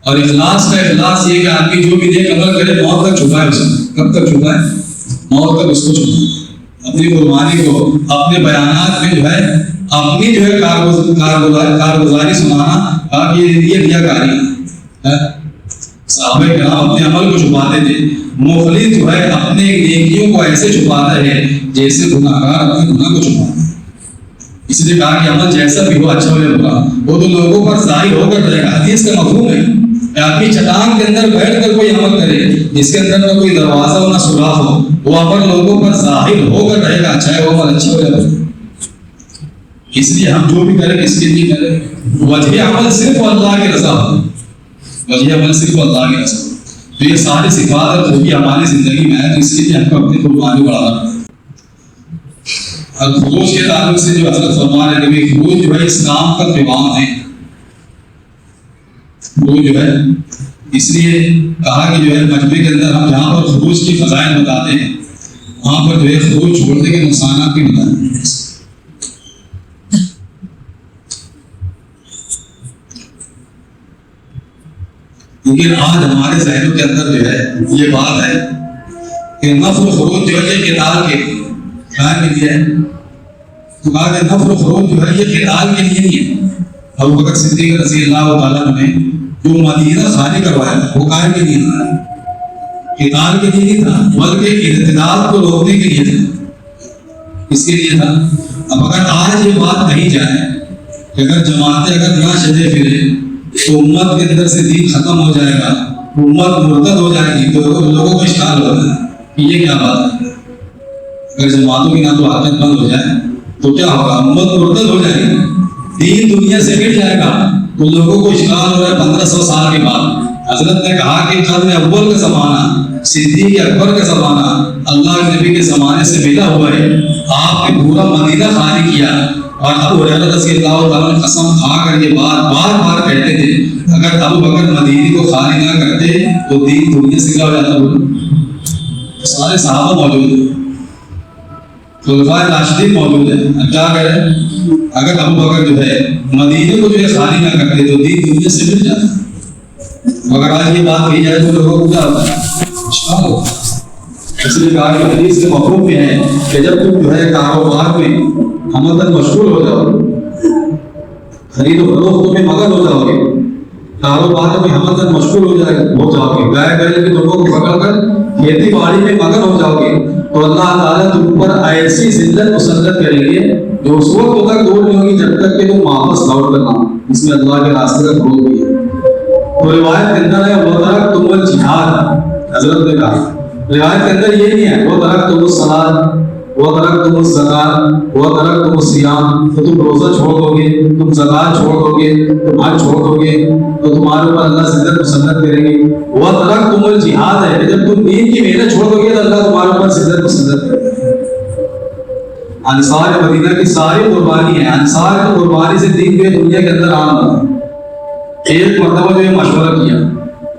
और इखलास का इखलास ये कि आदमी जो भी नेक अमल करे मौत तक छुपाए उसे। कब तक छुपाए? मौत तक उसको छुपाए। अपनी कुर्बानी को अपने बयानात में जो है अपनी जो है कारगुजारी सुनाना, कहा कि ये रियाकारी है। साहबे किराम अपने अमल को छुपाते थे। मुखलिस जो है अपने नेकियों को ऐसे छुपाता है जैसे गुनाहगार अपने गुनाह को छुपाता है। इसलिए कहा कि अमल जैसा भी हो अच्छा हो या बुरा, वो तो लोगों पर जाहिर होकर रहेगा। हदीस का मफहूम है आदमी चट्टान के अंदर बैठकर कोई अमल करे जिसके अंदर ना कोई दरवाजा हो ना सुराख हो, वो अमल लोगों पर जाहिर होकर रहेगा, चाहे वो अमल अच्छा हो या बुरा। इसलिए हम जो भी करें किसके लिए करें? वजह अमल सिर्फ अल्लाह की रज़ा हो, वजह अमल सिर्फ अल्लाह की रज़ा। तो ये सारी सिफात जो कि हमारी जिंदगी में है, तो इसके लिए हमको अपनी कुर्बानी बढ़ाना है। और खुरूज के ताल्लुक से जो हज़रत फरमा रहे थे, खुरूज जो है इस काम का क़िवाम है। वो जो है इसलिए कहा कि जो है मजमे के अंदर हम जहाँ पर खुरूज की फ़ज़ाइल बताते हैं, वहाँ पर जो है खुरूज छोड़ने के नुकसानात भी बताते हैं। लेकिन आज हमारे ज़हनों के अंदर जो है ये बात है कि नफ्ल खुरूज जो है ये क़िताल के लिए है। तो कहा कि नफ्ल खुरूज जो है ये क़िताल के लिए नहीं है। अबू बकर सिद्दीक़ रज़ियल्लाहु ताला अन्हु ने जो मदीना खाली करवाया वो काहे के लिए था? क़िताल के लिए नहीं था, बल्कि इर्तिदाद को रोकने के लिए था। इसके लिए था। अब अगर आज ये बात कही जाए कि अगर जमातें अगर ना चले फिरे तो उम्मत के अंदर से दीन खत्म हो जाएगा, उम्मत मुर्तद हो जाएगी, तो लोगों को इश्काल होगा कि ये क्या बात है। अगर जमातों की ना तो आदत बंद हो जाए तो क्या होगा? उम्मत मुर्तद हो जाएगी, दीन दुनिया से मिट जाएगा। तो लोगों को इश्काल हो रहा है 1500 साल के बाद। हजरत ने कहा कि कर्न अव्वल का ज़माना, सिद्दीक़ अकबर का ज़माना अल्लाह के नबी के ज़माने से मिला हुआ है। आपने पूरा मदीना खाली किया। और अबू हुरैरा रज़ियल्लाहु ताला ने कसम खाकर ये बात बार बार कहते थे, अगर अबू बकर मदीने को खाली ना करते तो दीन दुनिया से क्या हो जाता। सारे सहाबा मौजूद हैं, खुलफाए राशिदीन मौजूद है। क्या करें? अगर अबू बकर जो है मदीने को जो है खाली ना करते तो दीन दुनिया से मिल जाता। अगर आज ये बात कही जाए तो लोगों को क्या होता है? इसलिए कहा कि हदीस के मफहूम में है कि जब तुम जो है कारोबार में हमदन मशगूल हो जाओगे, खरीदो फरोख्त में मगन हो जाओगे, कारोबार में हमदन मशगूल हो जाओगे, गाय बैल के लोगों को पकड़कर खेती बाड़ी में मगन हो जाओगे, तो अल्लाह ताला तुम पर ऐसी जिल्लत मुसल्लत करेंगे जो उस वक्त तक दूर नहीं होगी जब तक कि तुम वापस लौट कर आओ। इसमें अल्लाह के रास्ते का फरोग भी है। तो रिवायत के अंदर है वो तरक तुम जिहाद, हजरत ने कहा रिवायत के अंदर ये नहीं है वो तरक तुम सलात, वो तरक तुम ज़कात, वो तरक तुम सियाम, तो तुम रोजा छोड़ दोगे, तुम ज़कात छोड़ दोगे, तुम हज छोड़ दोगे तो तुम्हारे ऊपर अल्लाह जिल्लत मुसल्लत करेंगे। वो तरक तुम जिहाद है, जब तुम दीन की मेहनत छोड़ दोगे तो अल्लाह तुम्हारे ऊपर जिल्लत मुसल्लत करेगा। अंसार मदीना की सारी कुर्बानी है। अंसार की कुर्बानी से दीन के दुनिया के अंदर आम हुआ। एक मरतबा जो मशवरा किया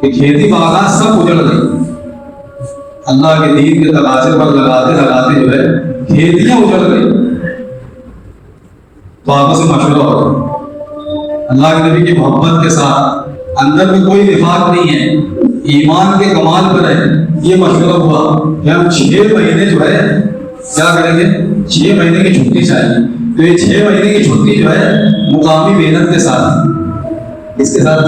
कि खेती बागात सब उजड़ गई, अल्लाह के दीन के तकाज़े पर लगाते लगाते जो है खेतियां उजड़ गई। तो आपस में मशवरा हो गया अल्लाह के नबी की मोहब्बत के साथ, अंदर में कोई निफाक नहीं है, ईमान के कमाल पर है। ये मशवरा हुआ कि हम 6 महीने जो है क्या करेंगे, 6 महीने की छुट्टी चाहिए। तो ये 6 महीने की छुट्टी जो है मुकामी मेहनत के साथ, इसके साथ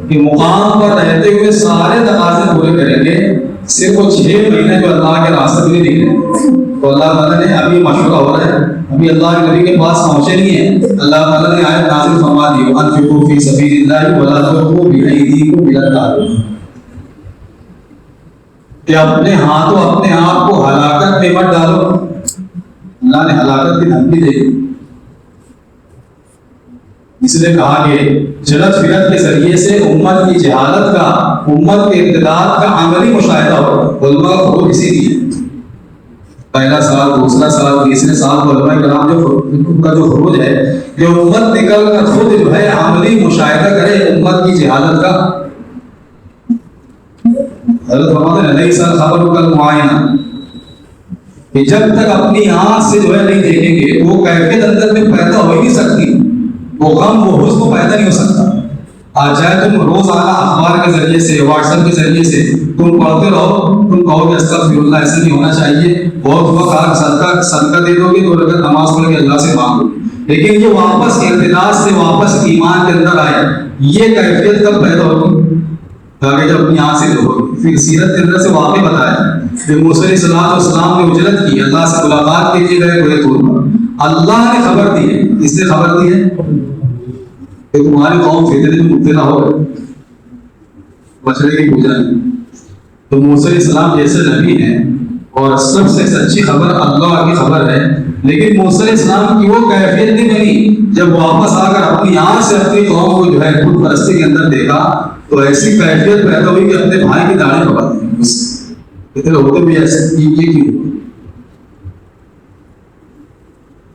कि मुकाम पर रहते हुए सारे तकाज़े पूरे करेंगे, सिर्फ वो 6 महीने जो अल्लाह के रास्ते में निकले। तो अल्लाह ताला ने अभी मशवरा हो रहा है, अभी अल्लाह के नबी के पास पहुंचे नहीं है, अल्लाह ताला ने आयत नाज़िल फरमा दी, अनफिकू फी सबीलिल्लाहि वला तुल्कू बिअयदीकुम इला तालुक, कि अपने हाथों अपने आप को हलाकत में मत डालो। अल्लाह ने हलाकत की धमकी दी, इसलिए कहा कि जलत फिरत के जरिए से उम्मत की जहालत का, उम्मत के इक़्तिदार का अमली मुशाहिदा हो। उलमा का खुरूज इसीलिए पहला साल, दूसरा साल, तीसरे साल उलमा कराम का जो खुरूज है, जो उम्मत निकल कर खुद जो है अमली मुशाहिदा करे उम्मत की जहालत का। हज़रत फरमाते हैं लैसा ख़बरु कल मुआयना, कि जब तक अपनी आंख से जो है नहीं देखेंगे वो कैफियत अंदर में पैदा हो ही नहीं सकती, वो गम वो हुस्न पैदा नहीं हो सकता। आज चाहे तुम रोजाना अखबार के जरिए से, व्हाट्सएप के जरिए से तुम पढ़ते रहो, तुम कहोगे अस्तगफिरुल्लाह, ऐसा नहीं होना चाहिए, बहुत हुआ कहा सदका दे दोगे तो अगर नमाज पढ़ के अल्लाह से मांगोगे, लेकिन ये वापस इर्तिदाद से वापस ईमान के अंदर आए, ये कैफियत कब पैदा होगी? जब अपनी आँख से देखोगे। फिर सीरत के अंदर से वाक़ई बताया कि मूसा अलैहिस्सलाम ने उजरत की, अल्लाह से मुलाकात के लिए गए हुए तौर पर, अल्लाह ने खबर दी है, इसने खबर दी है कि तुम्हारी कौम फितने में मुब्तला हो गए, बछड़े की पूजा में। तो मूसा अलैहिस्सलाम जैसे नबी हैं और सबसे सच्ची खबर अल्लाह की खबर है, लेकिन मूसा अलैहिस्सलाम की वो कैफियत नहीं बनी। जब वापस आकर अपनी आँख से अपनी कौम को जो है खुद परस्ती के अंदर देखा तो ऐसी कैफियत पैदा हुई कि अपने भाई की दाढ़ी पकड़ दी। इतने होते भी ऐसे ये क्यों?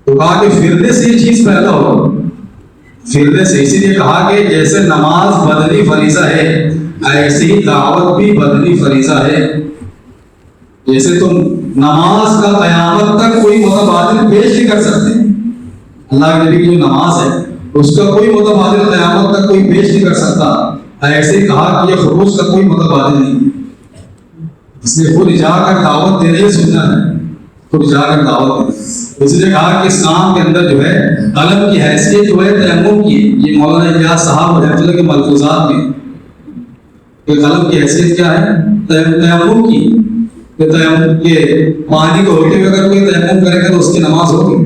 तो कहा कि फिरने से ये चीज पैदा हो, फिरने से, इसीलिए कहा कि जैसे नमाज बदनी फरीजा है, ऐसे ही दावत भी बदनी फरीजा है। जैसे तुम नमाज का कयामत तक कोई मुतबादिल पेश नहीं कर सकते, अल्लाह के नबी की जो नमाज है उसका कोई मुतबादिल कयामत तक कोई पेश नहीं कर सकता, ऐसे ही कहा कि ये खरूज का कोई मुतबादिल नहीं। इसलिए खुद जाकर दावत देने ही सुनना है, खुद जाकर दावत देना। इसलिए कहा कि इस्लाम के अंदर जो है कलम की हैसियत जो है तयम्मुम की, ये मौलाना इलियास साहब रहमतुल्लाह के मलफूजात में कि कलम की हैसियत क्या है? तयम्मुम की, कि तयम्मुम के पानी को होते हुए अगर कोई तयम्मुम करेगा तो उसकी नमाज होगी।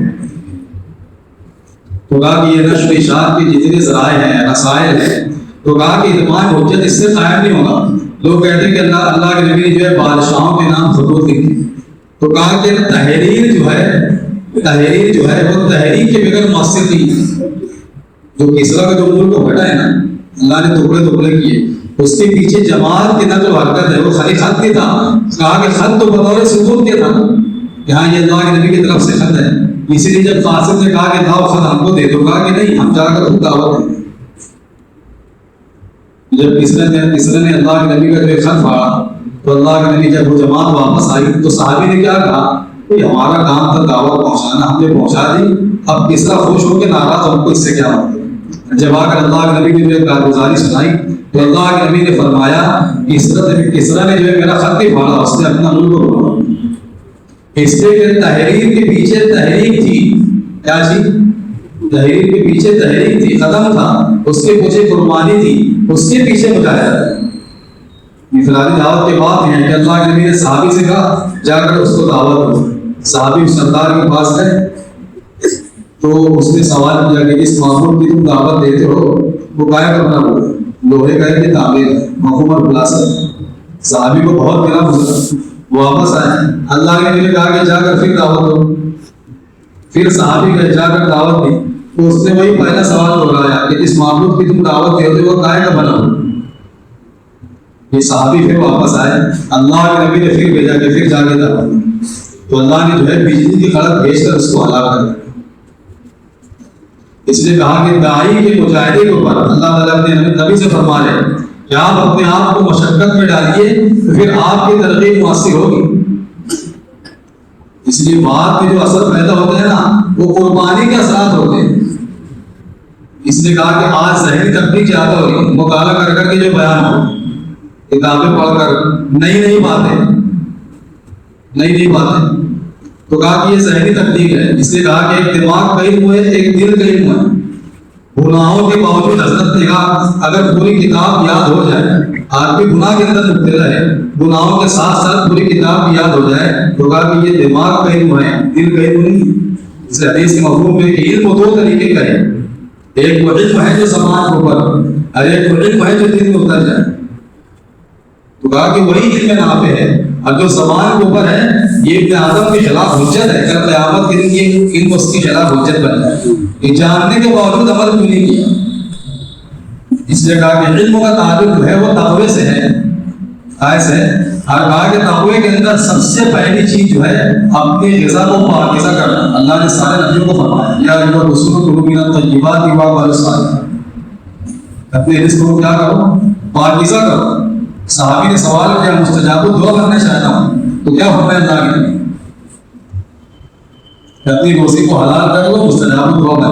तो कहा कि ये नश्र इशात के जितने ज़राए हैं, रसायल हैं, तो कहा कि इत्माम हुज्जत इससे कायम नहीं होगा। लोग कहते हैं कि अल्लाह के नबी जो है बादशाहों के नाम खतूत लिखे, तो कहा कि तहरीर जो है वो तहरीर के बगैर मस्जिद नहीं। जो किसरा का जो मुल्क घटा है ना, अल्लाह ने टुकड़े टुकड़े किए, उसके पीछे जमात की नकल हरकत है, वो खाली खत की था। कहा कि खत तो बतौर सुकून के था, यहाँ ये अल्लाह के नबी की तरफ से खत है। इसीलिए जब कासिम ने कहा कि दाव खत हमको दे दो, कहा कि नहीं, हम जाकर खुद दावत दें। जब किसरा ने अल्लाह के नबी का जो खत पढ़ा तो अल्लाह के नबी जब वो जमात वापस आई तो सहाबी ने क्या कहा कि हमारा काम था दावत पहुंचाना, हमने पहुंचा दी, अब किसरा खुश होकर नाराज, हमको इससे क्या मतलब। जब आकर अल्लाह के नबी ने जो कारगुजारी सुनाई तो अल्लाह के नबी ने फरमाया किसरा ने जो है मेरा खत नहीं पढ़ा, उसने अपना मुल्क को इसलिए तहरीर के पीछे तहरीक थी। क्या चीज? तहरीर के पीछे तहरीक थी, कदम था, उसके पीछे कुर्बानी थी, उसके पीछे मुजाहिदा। इफरादी दावत के बाद है कि अल्लाह के नबी ने सहाबी से कहा जाकर उसको दावत दो। सहाबी सरदार के पास गए तो उसने सवाल किया कि इस मामूल की तुम दावत देते हो वो काय करना बोला, लोहे का कि ताबीर मफहूम और खुलासा। सहाबी को बहुत गिरा गुजरा, वापस आए, अल्लाह के नबी ने कहा कि जाकर फिर दावत दो। फिर सहाबी ने जाकर दावत दी तो उसने वही पहला सवाल दोहराया कि इस मामूल की तुम दावत देते हो काय का बना। ये सहाबी फिर वापस आए, अल्लाह के नबी ने फिर भेजा कि फिर जाके दावत दो। तो अल्लाह ने जो है बिजली की खड़क भेजकर उसको हलाक कर दिया। इसलिए कहा कि दाई के मुजाहिदे के ऊपर अल्लाह ताला अपने नबी से फरमा रहे कि आप अपने आप को मशक्कत में डालिए तो फिर आपकी तरक्की मुअस्सिर होगी। इसलिए बाद में जो असर पैदा होते हैं ना वो कुर्बानी के असरात होते हैं। इसलिए कहा कि आज ज़हनी तकलीफ ज्यादा हो रही, मुताला कर करके जो बयान हो, किताबें पढ़कर नई बातें, तो कहा कि ये ज़हनी तकलीफ है। इसलिए कहा कि एक दिमाग का इल्म है, एक दिल का इल्म है। गुनाहों के बावजूद हजरत ने कहा अगर पूरी किताब याद हो जाए, आदमी गुनाह के अंदर मुब्तला है, गुनाहों के साथ साथ पूरी किताब याद हो जाए, तो कहा कि ये दिमाग का इल्म है, दिल का इल्म नहीं। इस हदीस के मफ़हूम में कि इल्म दो तरीके का है, एक वो इल्म है जो ज़बान के ऊपर और एक वो इल्म है जो दिल में उतर जाए। तो कहा कि वही इल्म नाफ़े है, और जो ज़बान के ऊपर है ये इब्न आदम के खिलाफ हुज्जत है, कल क़यामत के दिन ये इल्म उसके खिलाफ हुज्जत बन जाए। ये जानने के बावजूद अमल क्यों नहीं किया? इसलिए कहा कि इल्म का ताल्लुक है वो तक़वे से है, ऐसे और कहा कि तक़वे के अंदर सबसे पहली चीज जो है अपनी ग़िज़ा को पाकीज़ा करना। अल्लाह ने सारे नबियों को फरमाया या अय्युहा रसूल कुलू मिनत तय्यिबाति वअमलू सालिहान, अपने रिज़्क़ को क्या करो, पाकीज़ा करो। सहाबी ने सवाल किया मुस्तजाब दुआ करना चाहता हूँ, तो क्या फरमाया अल्लाह के नबी, अपनी रोज़ी को हलाल कर लो, मुस्तजाब दुआ कर।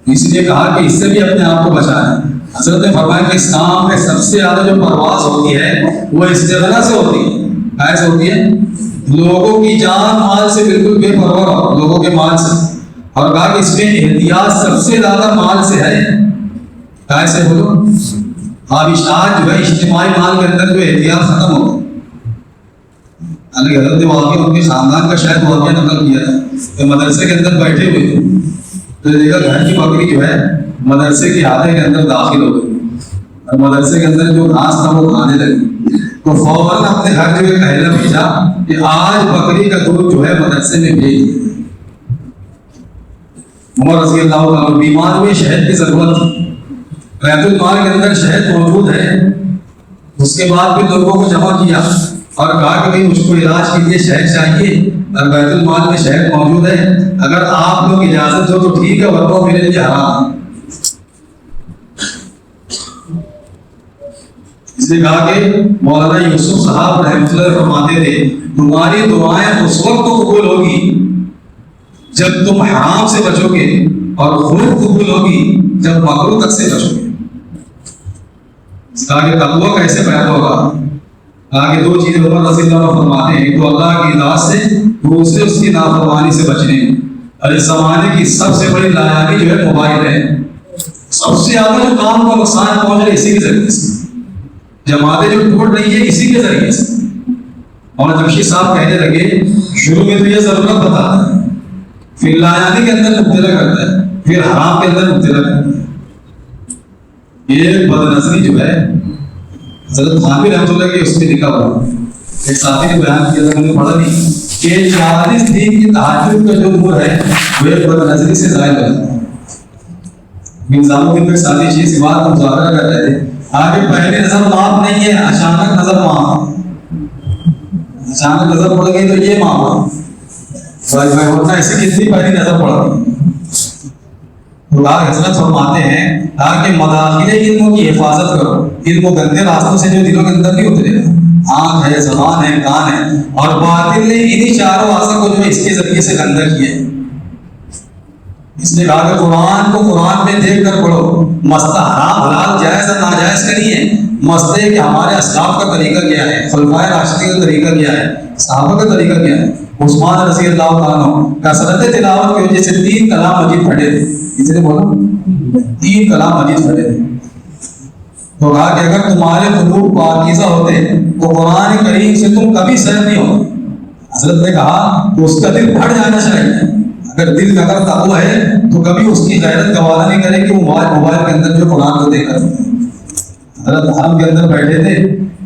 इसलिए कहा कि इससे भी अपने आप को बचाएं। हज़रत ने फरमाया कि इस काम में सबसे ज्यादा जो परवास होती है वो इस्तिग़ना से होती है। कैसे होती है? लोगों की जान माल से बिल्कुल बेपरवाह हो, लोगों के माल से। और कहा कि इसमें एहतियात सबसे ज्यादा माल से है। कैसे बोलो? अब आज जो है इज्तिमाई माल के अंदर जो एहतियात खत्म हो गई। हज़रत ने वाक़ई उनके खानदान का शायद वाक़या नकल किया था कि मदरसे के अंदर बैठे हुए थे, तो देखा घर की बकरी जो है मदरसे के हाथे के अंदर दाखिल हो गई और मदरसे के अंदर जो घास था वो खाने लगी। तो फौरन अपने घर जो है कहला भेजा कि आज बकरी का दूध जो है मदरसे में भेज। उमर रज़ी अल्लाह अन्हु बीमार में शहद की जरूरत थी, बैतुल माल के अंदर शहद मौजूद है। उसके बाद भी लोगों को जमा किया और कहा कि भाई मुझको इलाज के लिए शहद चाहिए और बैतुल माल में शहद मौजूद है, अगर आप लोग इजाजत हो तो ठीक है, वरना मेरे लिए हराम है। इसलिए कहा कि मौलाना यूसुफ साहब रहमतुल्लाह फरमाते थे तुम्हारी दुआएं उस वक्त तो कबूल होगी जब तुम हराम से बचोगे और खूब कबूल होगी जब मकरूह तक से बचोगे। कहा कि तक़वा कैसे पैदा होगा? आगे दो चीजें उमर रज़ी अल्लाह अन्हु फरमाते हैं, एक तो अल्लाह की इताअत से, दूसरे उसकी नाफरमानी से बचने। और इस जमाने की सबसे बड़ी लायाबी जो है मोबाइल है। सबसे ज्यादा जो काम को नुकसान पहुंच रहा है इसी के जरिए से, जमातें जो टूट रही है इसी के जरिए से। और जमशीद साहब कहने लगे शुरू में तो ये जरूरत बताता है, फिर लायाबी के अंदर मुब्तला करता है, फिर हराम के अंदर मुब्तला करता है। ये बदनज़री जो है हज़रत थानवी रहमतुल्लाह की उसमें लिखा हुआ एक साथी ने बयान किया था, मैंने पढ़ा नहीं कि 40 दिन की तहज्जुद का जो नूर है वो एक बदनज़री से ज़ाहिर हो जाता है। निज़ामुद्दीन में सारी चीज़ बात हम मुज़ाकरा कर रहे थे, आगे पहले नजर माफ नहीं है, अचानक नजर माफ, अचानक नजर पड़ गई तो ये माफ भाई होता ऐसी कितनी पहली नजर पड़ती। हज़रत फरमाते हैं ताकि मदाखिले इल्म की हिफाजत करो, इल्म गंदे रास्तों से जो दिलों के अंदर नहीं उतरेगा। आँख है, ज़बान है, कान है, और बातिल ने इन्हीं चारों आज़ा को जो है इसके जरिए से गंदा किया है। इसलिए कहा कि कुरान को कुरान में देख कर पढ़ो। मसला हराम हलाल जायज़ और नाजायज़ का नहीं है, मसले कि हमारे अस्लाफ का तरीका क्या है, खुलफाए राशिदीन का तरीका क्या है, सहाबा का तरीका क्या है। उस्मान रज़ी अल्लाह तआला अन्हु कसरत तिलावत की वजह से 3 कलाम मजीद पढ़े थे। इसलिए बोला 3 कलाम मजीद पढ़े थे। तो कहा कि अगर तुम्हारे क़ुलूब पाकीज़ा होते तो कुरान करीम से तुम कभी सैर नहीं होते। हज़रत ने कहा कि उसका दिल फट जाना चाहिए। अगर दिल का अगर तक़वा है तो कभी उसकी गैरत गवारा नहीं करे कि मोबाइल के अंदर जो कुरान को देखा। हज़रत हरम के अंदर बैठे थे,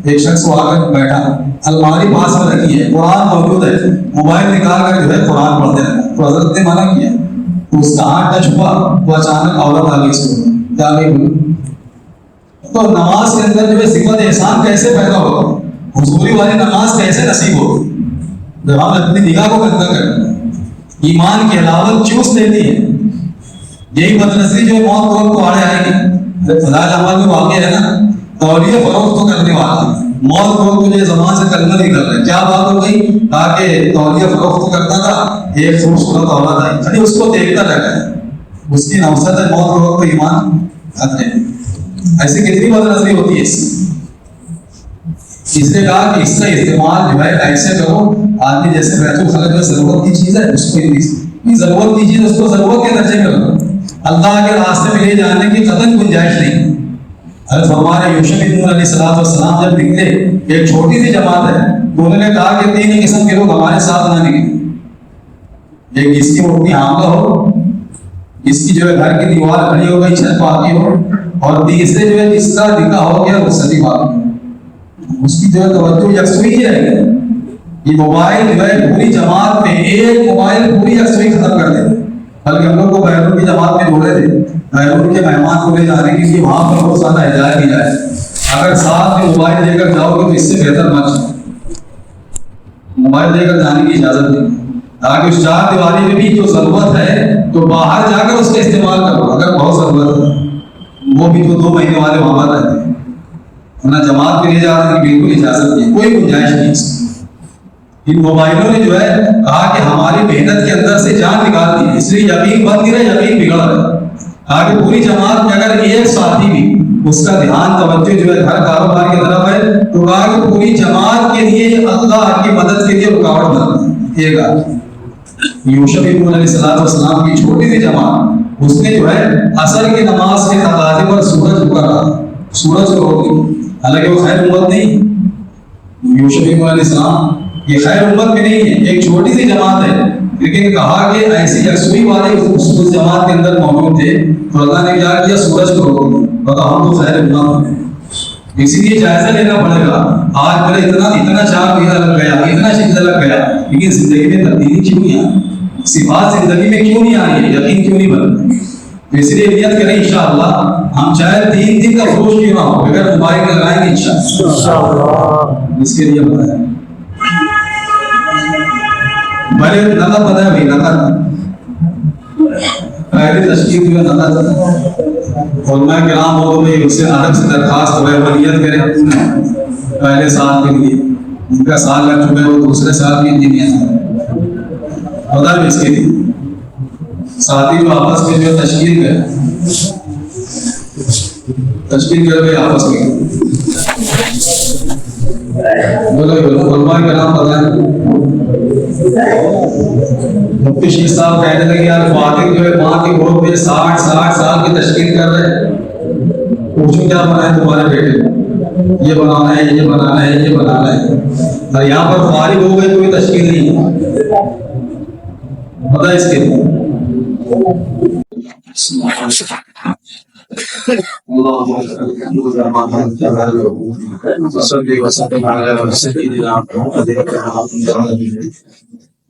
एक शख्स आकर बैठा, अलमारी पास में रखी है, कुरान मौजूद है, मोबाइल निकाल कर जो है कुरान पढ़ते रहा। तो हज़रत ने मना किया, तो उसका हाथ टच हुआ, वो अचानक औरत आ गई इसको क्या गई। तो नमाज के अंदर जो है सिफ़त एहसान कैसे पैदा होगा, हुजूरी वाली नमाज कैसे नसीब होगी जब हम अपनी निगाह को गंदा करते हैं, ईमान की अलावत चूस लेती है। यही बदनज़री जो मौत को हमको आड़े आएगी। फज़ाइल अमाल में वाक़या है ना, तौलिया फरोख्त तो करने वाला मौत को मुझे ज़बान से कलमा नहीं कर रहा। क्या बात हो गई? ताकि तौलिया फरोख्त करता था, एक खूबसूरत औरत आई, खाली उसको देखता रह गया, उसकी नौसत है मौत को वक्त ईमान खत्म। ऐसी कितनी बदनज़री होती है इसलिए कहा कि इसका इस्तेमाल जो है ऐसे करो आदमी जैसे बैतुल खला जो जरूरत की चीज़ है उसको जरूरत की चीज उसको जरूरत के दर्जे में रखो। अल्लाह के रास्ते में ले जाने की कतई गुंजाइश नहीं। हज़रत हमारे यूसुफ अलैहिस्सलाम जब निकले, एक छोटी सी जमात है, तो उन्होंने कहा कि 3 किस्म के लोग हमारे साथ ना निकले। एक जिसकी मोटी हामला हो, इसकी जो है घर की दीवार खड़ी हो गई, छत पाकी हो, और तीसरे जो है जिसका निकाह हो गया रुखसती पाकी, उसकी जो है तवज्जो यकसुई ही रहेगी। ये मोबाइल जो है पूरी जमात में, एक मोबाइल पूरी यकसुई खत्म कर दे। बल्कि हम लोग को बैरून की जमात में बोले थे, बैरून के मेहमान को ले जाने के लिए वहां पर बहुत ज्यादा हिदायत दी जाए, अगर साथ में मोबाइल लेकर जाओगे तो इससे बेहतर मत जाओ, मोबाइल लेकर जाने की इजाजत नहीं। ताकि उस 4 दीवारी में भी जो जरूरत है तो बाहर जाकर उसका इस्तेमाल करो, अगर बहुत जरूरत है। वो भी तो 2 महीने वाले वहां पर रहते हैं, वरना जमात में ले जाने की बिल्कुल इजाजत नहीं, कोई गुंजाइश नहीं। इन मोबाइलों ने जो है कहा कि हमारी मेहनत के अंदर से जान निकाल दी, इसलिए यकीन बन गिरा, यकीन बिगड़ रहा है। आगे पूरी जमात में अगर एक साथी भी उसका ध्यान तवज्जो जो है हर कारोबार की तरफ है, तो कहा कि पूरी जमात के लिए अल्लाह की मदद के लिए रुकावट बन। यूसुफ अलैहिस्सलाम की छोटी सी जमात, उसने जो है असर की नमाज के तकाजे पर सूरज झुका रहा, सूरज को रोक दी। हालांकि वो खैर उम्मत नहीं, यूसुफ अलैहिस्सलाम ये खैर उम्मत में नहीं है, एक छोटी सी जमात है, लेकिन कहा कि ऐसी यकसुई वाले उस जमात के अंदर मौजूद थे, तो अल्लाह ने क्या किया, सूरज को रोक दिया। बता, हम तो खैर उम्मत है, इसीलिए जायजा लेना पड़ेगा। आज मेरा इतना 4 महीना लग गया, इतना शिद्दत लग गया, लेकिन जिंदगी में तब्दीली क्यों नहीं आई, सिफात जिंदगी में क्यों नहीं आई है, यकीन क्यों नहीं बना। तो इसलिए नियत करें इंशाअल्लाह, हम चाहे 3 दिन का रोज क्यों ना हो, अगर मोबाइल लगाएंगे इंशाअल्लाह, इसके लिए बताया। बड़े नकद बताया भाई, नकद पहली तशकील जो है नकद, और मैं किराम हो तो उससे अदब से दरखास्त है वलियत करें पहले साल के लिए, उनका साल लग चुका है, वो दूसरे साल के लिए बता भी इसके लिए साथी जो आपस में जो तशकील कर आपस में बोलो के नाम बताएं। मुफ्ती शीर साहब कहने लगे यार फातिह जो है माँ के गोद में 60 साल की तशकील कर रहे हैं, पूछो क्या बनाए तुम्हारे बेटे, ये बनाना है, ये बनाना है, ये बनाना है, और यहाँ पर फारिग हो गई कोई तशकील नहीं पता इसके।